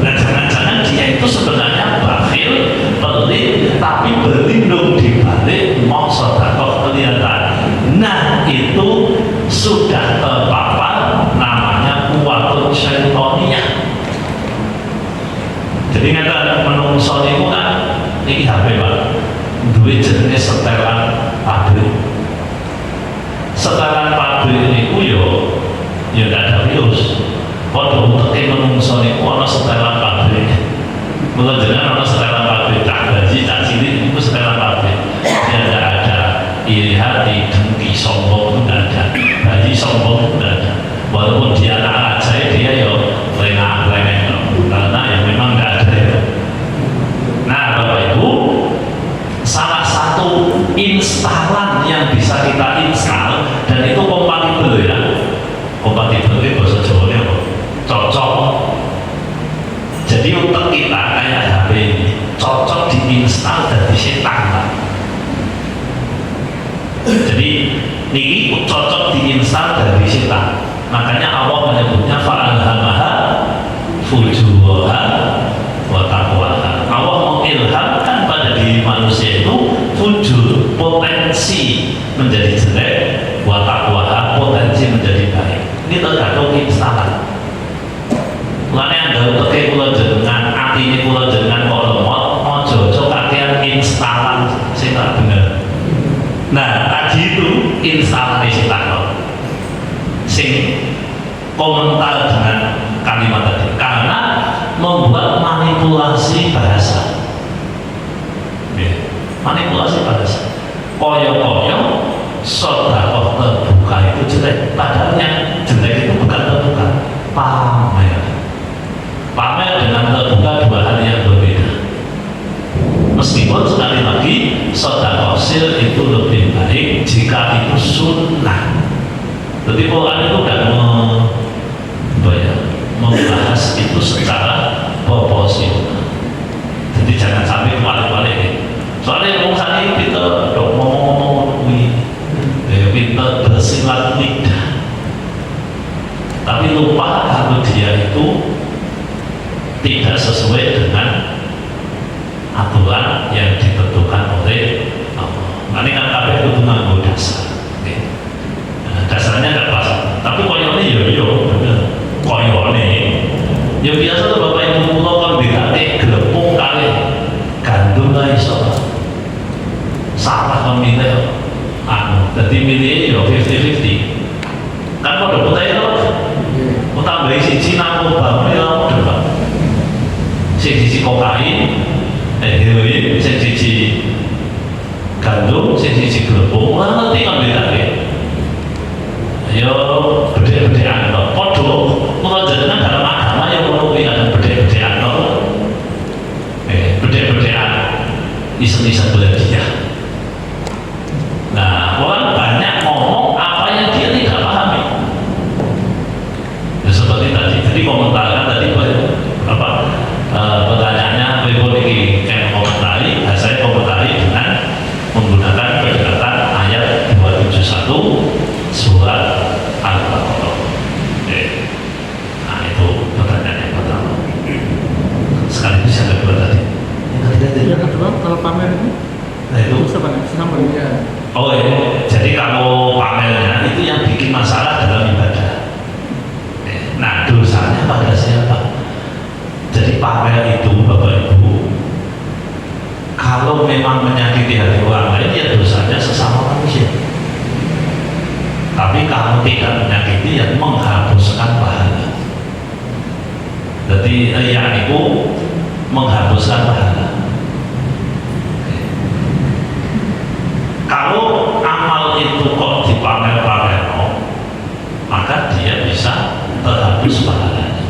Speaker 2: nah jangan-jangan dia itu sebenarnya bakhil, pelit, tapi berlindung di balik mau sedekah kelihatan. Nah, itu sudah terpapar, namanya kuwatun syaitoniyah. Jadi kata menungso itu kan ini HP Pak, duit jenis setelan pabrik. Setelan pabrik ini yo tidak ada virus. Pada untuk menungso itu ada setelan pabrik. Mulai dengan ada setelan pabrik, tak gaji, tak cilik itu setelan pabrik. Dia tidak ada iri hati, dengki, sombong itu tidak ada. Gaji sombong itu tidak ada. Walaupun dia tak ajaib, dia yo lengah-lengah. Karena yang memang tidak ada itu. Nah, Bapak Ibu, salah satu instalan yang bisa kita install dan itu kompatibel ya. Kompatibel itu bahasa Jawanya apa? Cocok. Jadi untuk kita kayak HP ini cocok diinstal dan disetan. Jadi ini cocok diinstal dan disetan. Makanya Allah menyebutnya fa'alhamaha fujuraha wa taqwaha. Allah mengilhamkan pada diri manusia itu fujur, potensi menjadi jelek, wa taqwaha, potensi menjadi baik. Ini tergantung instalan. Mulane anggar teke kula jenengan, atine kula jenengan kok lemot, aja kakean instalan sing tak bener. Nah, tadi itu instalan sing tak sing komentar dengan kalimat tadi, karena membuat manipulasi bahasa. Manipulasi bahasa. Koyo-koyo sedekah terbuka itu jelek, padahal yang jelek itu bukan terbuka, pamer. Pamer dengan terbuka dua hal yang berbeda. Meskipun sekali lagi sedekah sir itu lebih baik jika itu sunnah. Jadi Quran itu tidak membahas itu secara proporsional. Jadi jangan sampai kebalik-balik. Soalnya ngomong tadi kita dok ngomong pinter bersilat lidah, tapi lupa kalau dia itu tidak sesuai dengan aturan yang ditentukan oleh Allah. Nanti kan kabeh kudu iso salah memilih jadi milih ya 50-50 kan pada putih itu utang beli siji narkoba ini lah depan siji kokain heroin siji gandum siji gelepung lah nanti kan bedanya ya beda-bedaan kok podo mengajarkan dalam agama yang melalui ada beda-bedaan kok beda-bedaan iseng-iseng belajar. Nah, orang banyak ngomong apa yang dia tidak pahami. Ya, seperti tadi, jadi komentarkan tadi apa pertanyaannya ini kayak komentari, saya komentari dengan menggunakan pendekatan ayat 271 surat Al-Baqarah. Nah, itu pertanyaan yang pertama. Sekaligus yang kedua tadi.
Speaker 1: Yang kedua, kalau pamer itu,
Speaker 2: nah itu
Speaker 1: sama ya.
Speaker 2: Oh ya, jadi kalau pamernya itu yang bikin masalah dalam ibadah. Nah, dosanya pada siapa? Jadi pamer itu Bapak Ibu, kalau memang menyakiti hati orang lain, ya dosanya sesama manusia. Tapi kalau tidak menyakiti, ya menghapuskan pahala. Jadi yang itu menghapuskan pahala. Kalau amal itu kok dipamer-pamer, maka dia bisa terhapus pahalanya.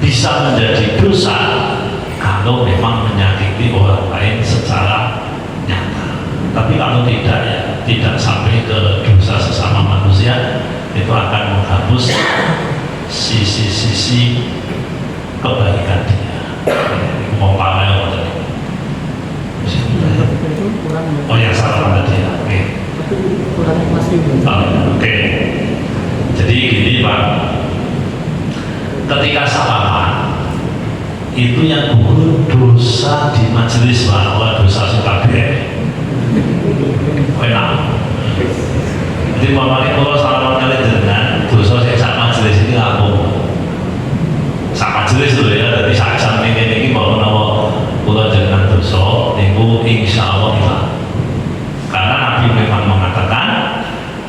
Speaker 2: Bisa menjadi dosa kalau memang menyakiti orang lain secara nyata. Tapi kalau tidak, ya tidak sampai ke dosa sesama manusia, itu akan menghapus sisi-sisi kebaikan dia. Mau pamer tadi. Oh yang salah tadi ya. Oke. Oke. Jadi gini Pak, ketika salaman itu yang gugur dosa di majelis Pak, dosa sukabeh. Enak. Jadi mamanya kalau salaman kali dengan dosa yang sak majelis ini aku. Sak majelis dulu ya, dari sak jam ini baru nama kula dengan dosa niku insyaallah hilang. Karena Nabi memang mengatakan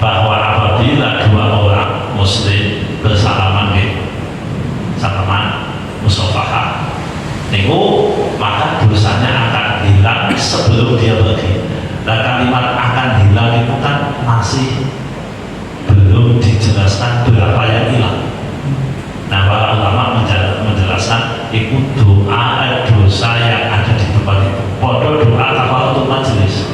Speaker 2: bahwa apabila dua orang muslim bersalaman salaman musafahah niku maka dosanya akan hilang sebelum dia pergi. Dan kalimat akan hilang itu kan masih belum dijelaskan berapa yang hilang. Nah, para ulama menjelaskan itu doa dosa yang ada di tempat itu. Podo doa kafaratul majelis.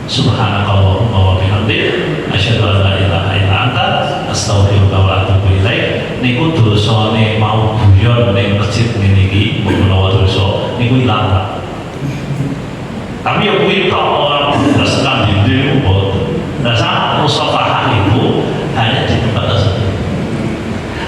Speaker 2: Subhanakallahumma wa bihamdik asyhadu an la ilaha illa anta astaghfiruka wa atubu ilaik. Niku dosane mau guyon ning masjid niki menawa dosa niku ilang Pak. Tapi yang kuwi kok orang berdasarkan dinding boten. Dasar musafahah itu hanya di tempat tersebut.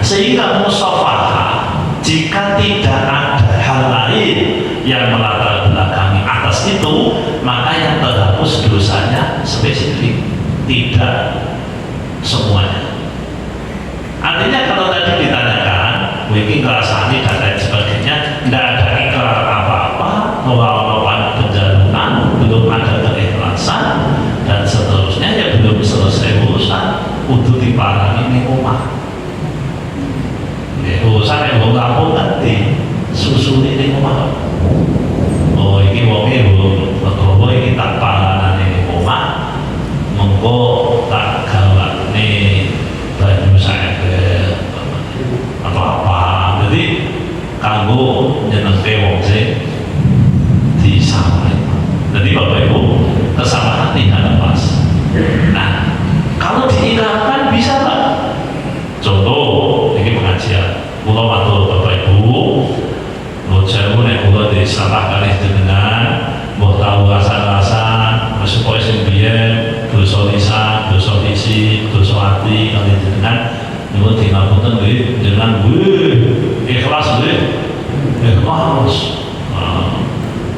Speaker 2: Sehingga musafahah jika tidak ada hal lain yang melatar belakangi atas itu, maka yang terhapus dosanya spesifik, tidak semuanya. Artinya kalau tadi ditanyakan, mungkin ngerasani dan lain sebagainya, tidak ada ikrar apa-apa, melawan penjalunan, belum ada keikhlasan dan seterusnya, ya belum selesai urusan, untuk diparangi ini omah. Urusan yang mau kampung nanti susu ini omah. Oh ini wonge legowo iki tak panganan ini omah. Mengko tak gawane banyu saember atau apa. Jadi kanggo nyenengke wong sing disamahi. Jadi Bapak Ibu, kesamaan tidak lepas. Nah, kalau diikrarkan bisa Pak. Contoh, ini pengajian. Kula matur Bapak Ibu, nuwun sewu nek kula disalah kalih jenengan, mbok tahu rasa-rasa, supaya sing biyen dosa lisan, dosa fisik, dosa ati kalih jenengan, nuwun dingapunten nggih, jenengan ikhlas nggih. Ikhlas.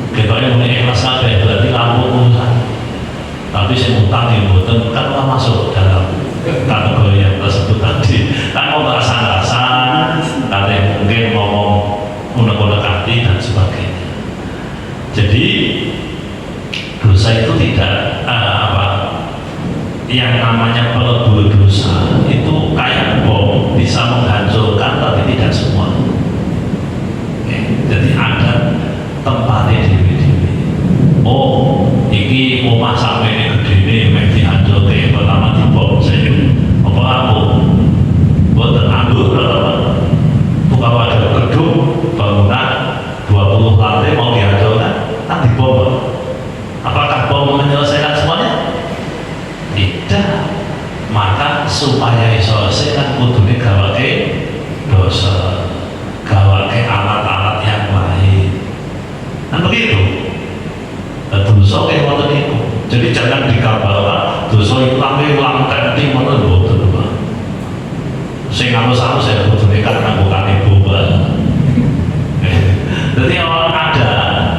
Speaker 2: Kita yang ikhlas kabeh berarti lampung urusan. Tapi sing utang yang mboten kan ora masuk dalam kategori yang tersebut tadi. Kan mau rasa-rasa, ada mungkin ngomong unek-unek hati dan sebagainya. Jadi namanya pelebur dosa itu kayak bom, bisa menghancurkan tapi tidak semua. Jadi ada tempatnya dewi-dewi. Oh, iki omah sampai ini gede ini mek dihancurke pertama dibom saya. Apa aku? Boten ambruk apa? Bukan ada gedung bangunan 20 lantai mau dihancurkan, kan dibom. Apakah bom menyelesaikan semuanya? Tidak. Maka supaya iso kan kudune gawake dosa, gawake alat-alat yang lain. Kan begitu. Dosa kayak ngoten niku. Jadi jangan digambarkan dosa ilang ganti ngoten mboten, Pak. Sing halus-halus saya kudune kan nganggo ibu, Pak. Jadi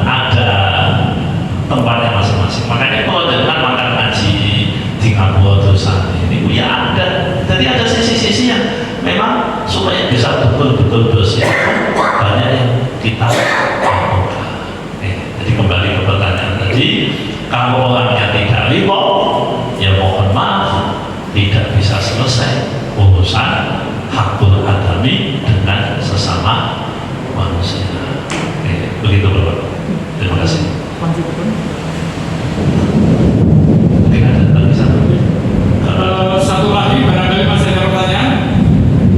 Speaker 2: ada tempatnya masing-masing. Makanya kalau dengan makan ngaji di Ngapura dosa ini ya ada. Jadi ada sisi-sisinya. Memang supaya bisa betul-betul bersih banyak yang kita lakukan. Jadi kembali ke pertanyaan tadi, kalau orangnya tidak riba, ya mohon maaf tidak bisa selesai urusan hakul adami dengan sesama manusia. Begitu Bapak. Terima kasih. Mungkin ada lagi
Speaker 1: satu lagi barangkali masih ada pertanyaan.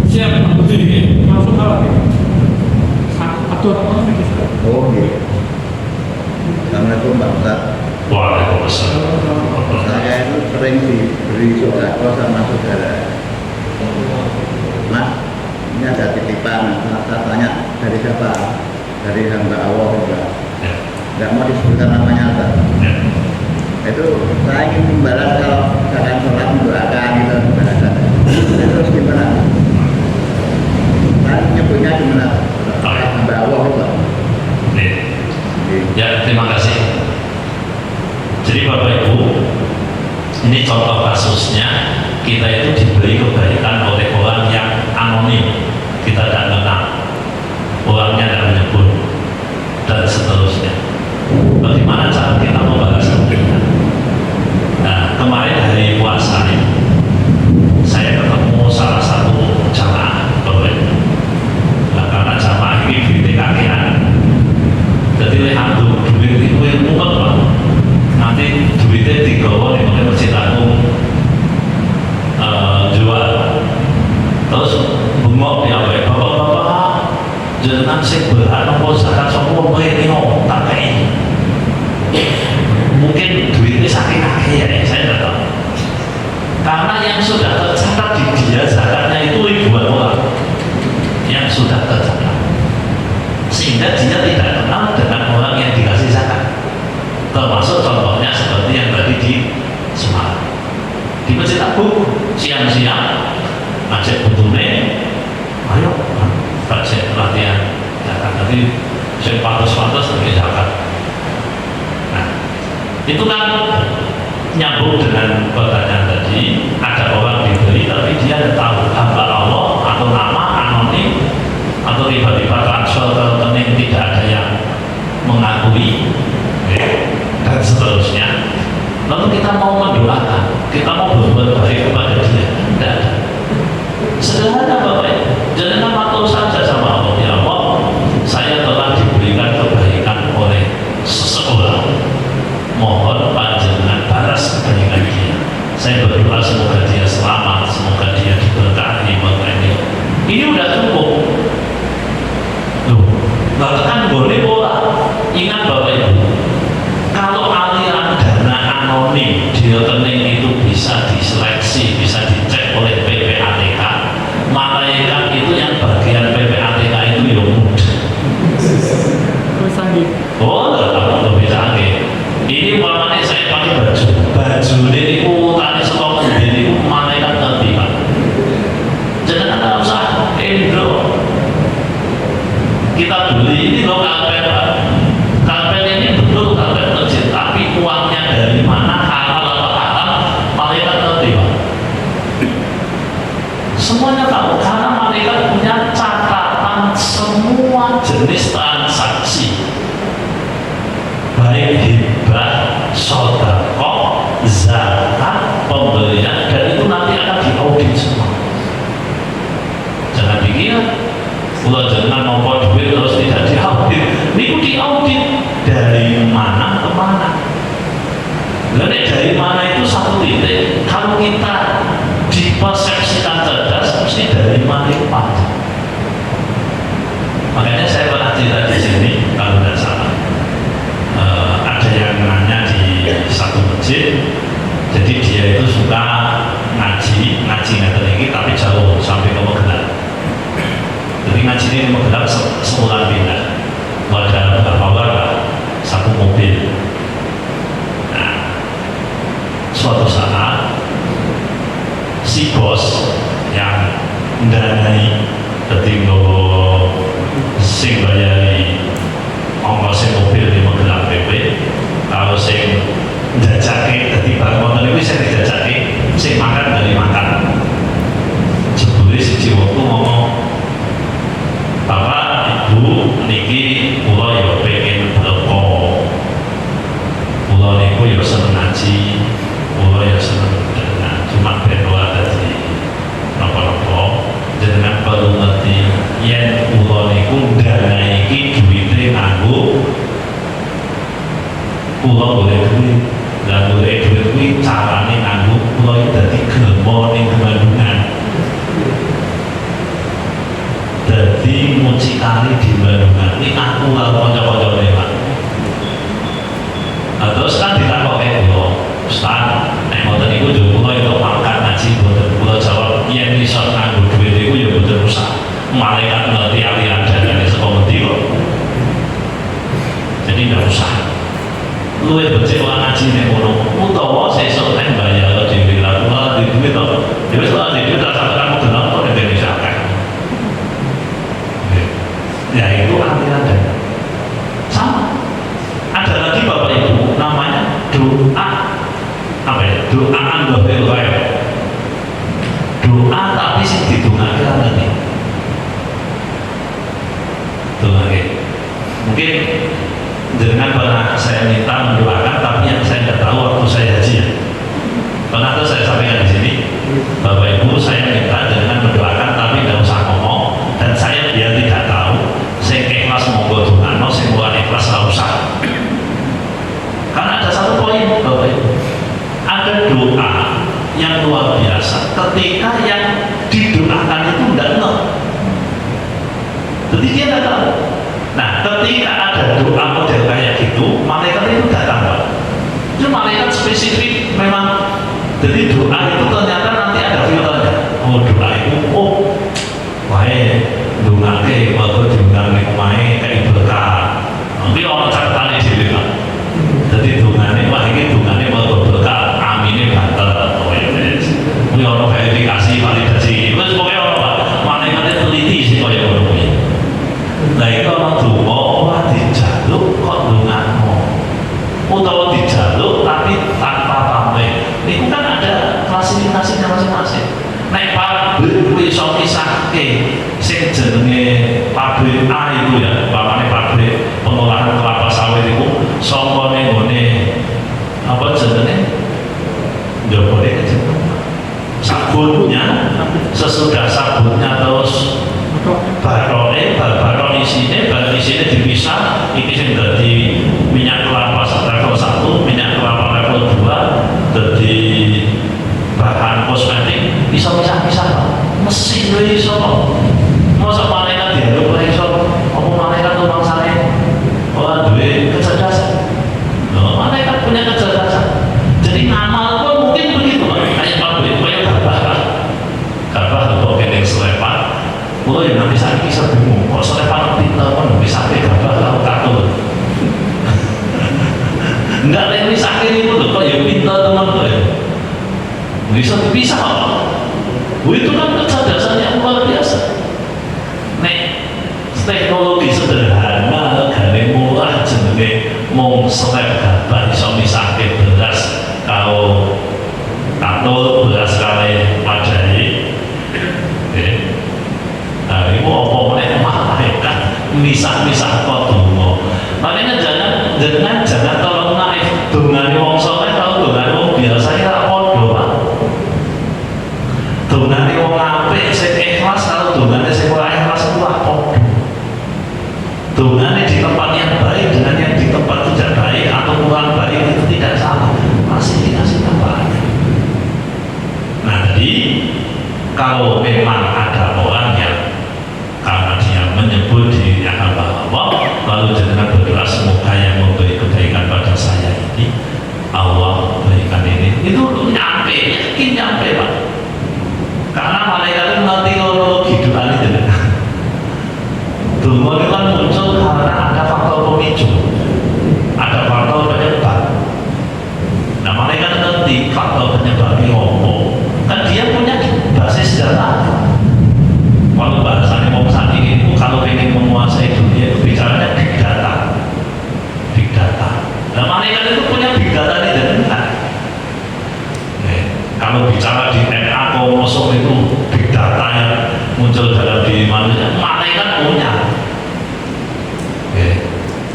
Speaker 1: Siap Pak Budi, langsung kalau atur apa bisa?
Speaker 4: Oh iya. Assalamualaikum Pak Ustaz.
Speaker 2: Waalaikumsalam.
Speaker 4: Saya itu sering diberi sodako sama saudara. Mas, ini ada titipan. Saya tanya dari siapa? Dari hamba Allah juga. Nggak mau disebutkan namanya apa. Itu saya ingin membalas kalau misalkan sholat mendoakan gitu, balasan. Terus gimana? Saya nyebutnya gimana? Hamba Allah juga.
Speaker 2: Ya, terima kasih. Jadi Bapak Ibu, ini contoh kasusnya, kita itu diberi kebaikan oleh orang yang anonim, kita tidak kenal, orangnya tidak menyebut, dan seterusnya. Bagaimana cara kita membalas kebaikan? Nah, kemarin hari puasa ini, saya ketemu salah satu jamaah Bapak Ibu. Nah, karena jamaah ini di TKK-an, jadi lehantu duit itu yang mumet Pak. Nanti duitnya digawa di masjid agung jual. Terus bengok ya bapak-bapak jangan sih berat nopo zakat sopo ini tak kayak mungkin duitnya saking kaya ya, saya tidak tahu. Karena yang sudah tercatat di dia zakatnya itu ribuan orang yang sudah tercatat, sehingga dia tidak kenal dengan orang yang dikasih zakat. Termasuk contohnya seperti yang tadi di Semarang, di Masjid Agung siang-siang ngajak butune, ayo ngajak latihan zakat. Nanti saya pantas-pantas lebih zakat. Nah, itu kan nyambung dengan pertanyaan tadi. Ada orang diberi tapi dia tidak tahu hamba Allah atau nama anonim atau tiba-tiba transfer ke rekening tidak ada yang mengakui, dan seterusnya. Lalu kita mau mendoakan, kita mau berbuat baik kepada dia, tidak ada. Sederhana Bapak Ibu, jangan matur saja sama Allah, ya Allah, saya telah diberikan kebaikan oleh seseorang, mohon panjenengan balas kebaikan dia. Saya berdoa semoga dia selamat, semoga dia diberkahi, ini udah cukup. Bahkan boleh pola. Ingat Bapak Ibu, kalau aliran dana anonim di rekening itu bisa diseleksi, bisa dicek oleh PPATK, malaikat itu yang bagian PPATK itu ya mudah. Oh, lebih canggih. Ini umpamanya saya pakai baju ini tadi sekolah ini malaikat nanti Pak. Jangan ada usaha Indo. Kita beli ini loh karpet Pak. Karpet ini betul karpet masjid, tapi uangnya dari mana, halal atau haram, malaikat nanti Pak. Semuanya tahu karena malaikat punya catatan semua jenis transaksi, baik hibah, sedekah, zakat, pembelian dan dari mana ke mana. Nah, dari mana itu satu titik. Kalau kita dipersepsikan cerdas, mesti dari mana itu panjang. Makanya saya pernah cerita di sini, kalau tidak salah, ada yang nanya di satu masjid. Jadi dia itu suka ngaji ini, tapi jauh sampai ke Magelang. Jadi ngaji ini di Magelang sebulan pindah. Ada beberapa warga, satu mobil. Nah, suatu saat si bos yang mendanai ketinggalan sing bayari ongkos mobil di Magelang PP, kalau sing jajaki ketika motor itu saya dijajaki sing makan dari makan. Jebule siji waktu ngomong, Bapak Ibu niki kula ya pengen teko, kula niku ya seneng ngaji, kula ya seneng dengan cuma ben ora dadi napa-napa. Jenengan perlu ngerti yen kula niku dana iki duwite nganggo kula boleh duit. Dan boleh duit kuwi carane nganggo kula iki dadi gelem ning Bandungan. Dadi mucikali di Bandungan iki aku karo kanca-kancane Pak. Terus kan ditakoke kula, Ustaz, nek ngoten niku yo kula itu mangkat ngaji boten. Kula jawab yen iso nganggo duit iku ya boten usah. Malaikat ngerti aliran danane saka ngendi kok. Jadi nggak usah. Luwe becik orang ngaji nek ngono utawa sesuk nek bayar dhewe lah kula di duit to ya wis lah di duit rasa kamu kenal kok Indonesia kan ya itu aliran dana sama. Ada lagi Bapak Ibu namanya doa apa ya, doaan Babil Ghaib, doa tapi sing didongake nanti doa mungkin dengan pernah saya minta mendoakan, tapi yang saya tidak tahu waktu saya haji ya. Pernah tuh saya sampaikan di sini, Bapak Ibu saya minta dengan mendoakan, tapi tidak usah ngomong, dan saya dia tidak tahu. Saya ikhlas monggo doa, saya bukan ikhlas nggak usah. Karena ada satu poin Bapak Ibu, ada doa yang luar biasa. Ketika yang didoakan itu tidak tahu, jadi dia tidak tahu. Nah, ketika ada doa model kayak gitu, malaikat itu datang, Pak. Itu malaikat spesifik memang. Jadi doa itu ternyata nanti ada filternya. Oh, doa itu, oh, wae, dongake, waktu diundang nih kumae kayak berkah. Nanti orang catatannya di Pak. Jadi dongane, wah ini dongane waktu berkah, aminnya banter. Oh ya, ini orang verifikasi, validasi. Terus pokoknya orang Pak, malaikatnya teliti sih kalau yang ngomongnya. Nah itu orang donga ora dijaluk kok donganmu utawa dijaluk tapi tanpa pamrih. Itu kan ada klasifikasinya masing-masing. Nek pabrik kuwi iso misahke sing jenenge pabrik A itu ya, pamane pabrik pengolahan kelapa sawit itu saka ning ngene apa jenenge njobone kejeneng sabunnya, sesudah sabunnya terus baron isinya dipisah. Ini yang dari minyak kelapa level 1, minyak kelapa level 2 dari bahan kosmetik bisa pisah-pisah mesin itu iso masa malaikat diaduk lah iso apa malaikat tuh bangsanya oh duit kecerdasan. Malaikat punya kecerdasan, jadi ngamal pun mungkin begitu Pak. Kayak pabrik kayak gabah atau kening selepan. Mulai yang nanti saya bisa bingung, kok selepan pintar kan bisa gabah tahu kartu. Enggak ada yang bisa ini tuh, kok ya pintar teman tuh ya. Bisa dipisah apa? Itu kan kecerdasan yang luar biasa. Nek teknologi sederhana, harganya murah, jenenge mau seleb gabah bisa misahke beras kalau katul beras kali wadai. Nah, itu apa-apa malaikat misah-misah kok donga. Makanya jangan tolong naif. Dongane wong saleh kalau dongane wong biasa ya padha, Pak. Dongane wong apik sing ikhlas kalau dongane sing ora ikhlas itu padha. Dongane di tempat yang baik dengan yang di tempat Kalau memang ada orang yang karena dia menyebut dirinya hamba Allah, lalu jenengan berdoa semoga yang memberi kebaikan pada saya ini Allah berikan ini, itu nyampe, yakin nyampe Pak. Karena malaikat itu nanti kalau hidupan itu dungo itu kan muncul karena ada faktor pemicu, ada faktor penyebab. Nah malaikat itu nanti faktor penyebabnya ngomong, kan dia punya basis data. Kalau bahasanya mau saat ini, kalau ingin menguasai dunia itu bicaranya big data, big data. Nah malaikat itu punya big data ini dan benar. Kalau bicara di NA kromosom itu big data yang muncul dalam diri manusia, malaikat punya.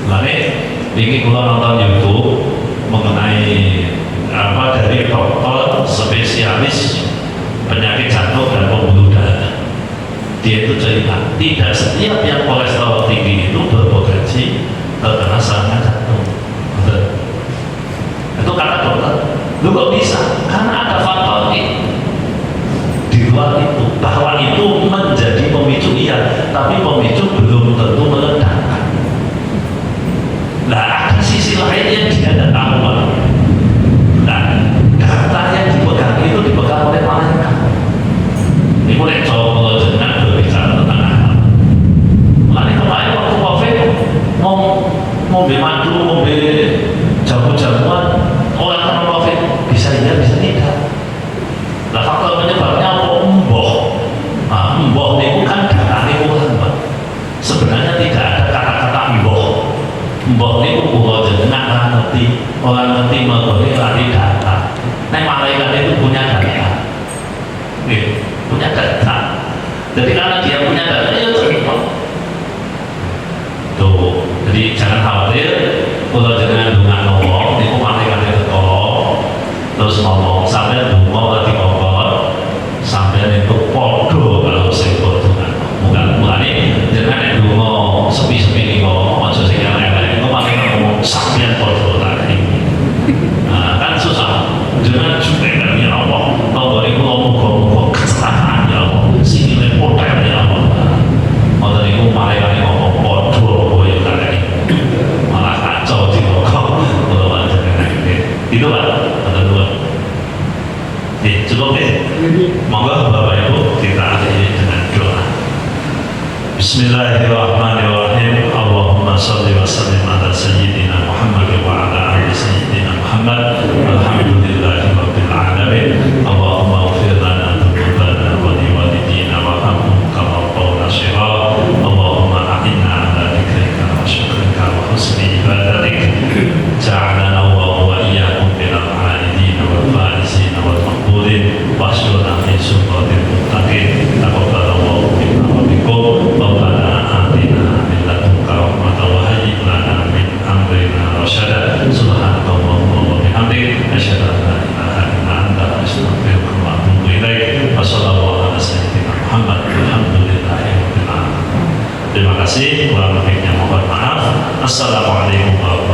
Speaker 2: Lalu ini kalau nonton YouTube mengenai apa dari dokter spesialis penyakit jantung dan pembuluh darah. Dia itu cerita, tidak setiap yang kolesterol tinggi itu berpotensi terkena serangan jantung. Betul. Itu kata dokter. Lu kok bisa? Karena ada faktor di luar itu, bahwa itu menjadi pemicu iya, tapi pemicu belum tentu meledakkan. Nah, ada sisi lain yang dia tidak tahu. Nah, data yang dipegang itu dipegang oleh malaikat. Ini boleh coba jenengan berbicara tentang apa? Lalu kemarin waktu COVID mau madu, mau jamu-jamuan, orang kena COVID bisa iya, bisa tidak. Nah faktor penyebabnya apa? Emboh. Nah, emboh itu kan darah itu Pak. Sebenarnya tidak ada kata-kata emboh. Emboh itu bukan jenengan orang ngerti mengerti lari data. Nah malaikat itu punya data. Punya data. Jadi karena dia punya data, ya terima. Tuh, jadi jangan khawatir. Kalau jangan dengan ngomong, itu malaikat itu tolong. Terus ngomong sampai ngomong lagi ngomong sampai itu podo kalau saya podo kan. Bukan ini jangan ngomong sepi-sepi ngomong aja sing elek-elek. Itu malaikat ngomong sampai podo tadi. Nah, kan susah. Jangan juga kan ya Allah. Kalau itu ngomong kecelakaan ya Allah. Sini potel ya Allah. Kalau itu malaikat ngomong podo boyo tadi. Malah kacau di rokok. Itu Pak. Cukup ya? Monggo Bapak Ibu kita akhiri dengan doa. Bismillahirrahmanirrahim. Allahumma shalli wa sallim ala sayyidina Muhammad wa ala ali sayyidina Muhammad. Alhamdulillahi rabbil alamin. Allahumma ighfir lana dzunubana wa liwalidina warhamhum kama rabbawna shighara. Allahumma a'inna ala dzikrika wa syukrika wa husni ibadatik. Ja'alana wa iyyakum minal 'abidin wal faizin wal maqbulin wahdurna fi suratil muttaqin. Taqabbalallahu minna wa minkum. Rabbana atina min ladunka rahmatan wa hayyi' lana min amrina rasyada. Subhanakallahumma wa bihamdik asyhadu an la ilaha illa anta astaghfiruka wa atubu ilaik. Wassallallahu ala sayyidina Muhammad walhamdulillahi rabbil alamin. Terima kasih, kurang lebihnya mohon maaf. Assalamualaikum warahmatullahi wabarakatuh.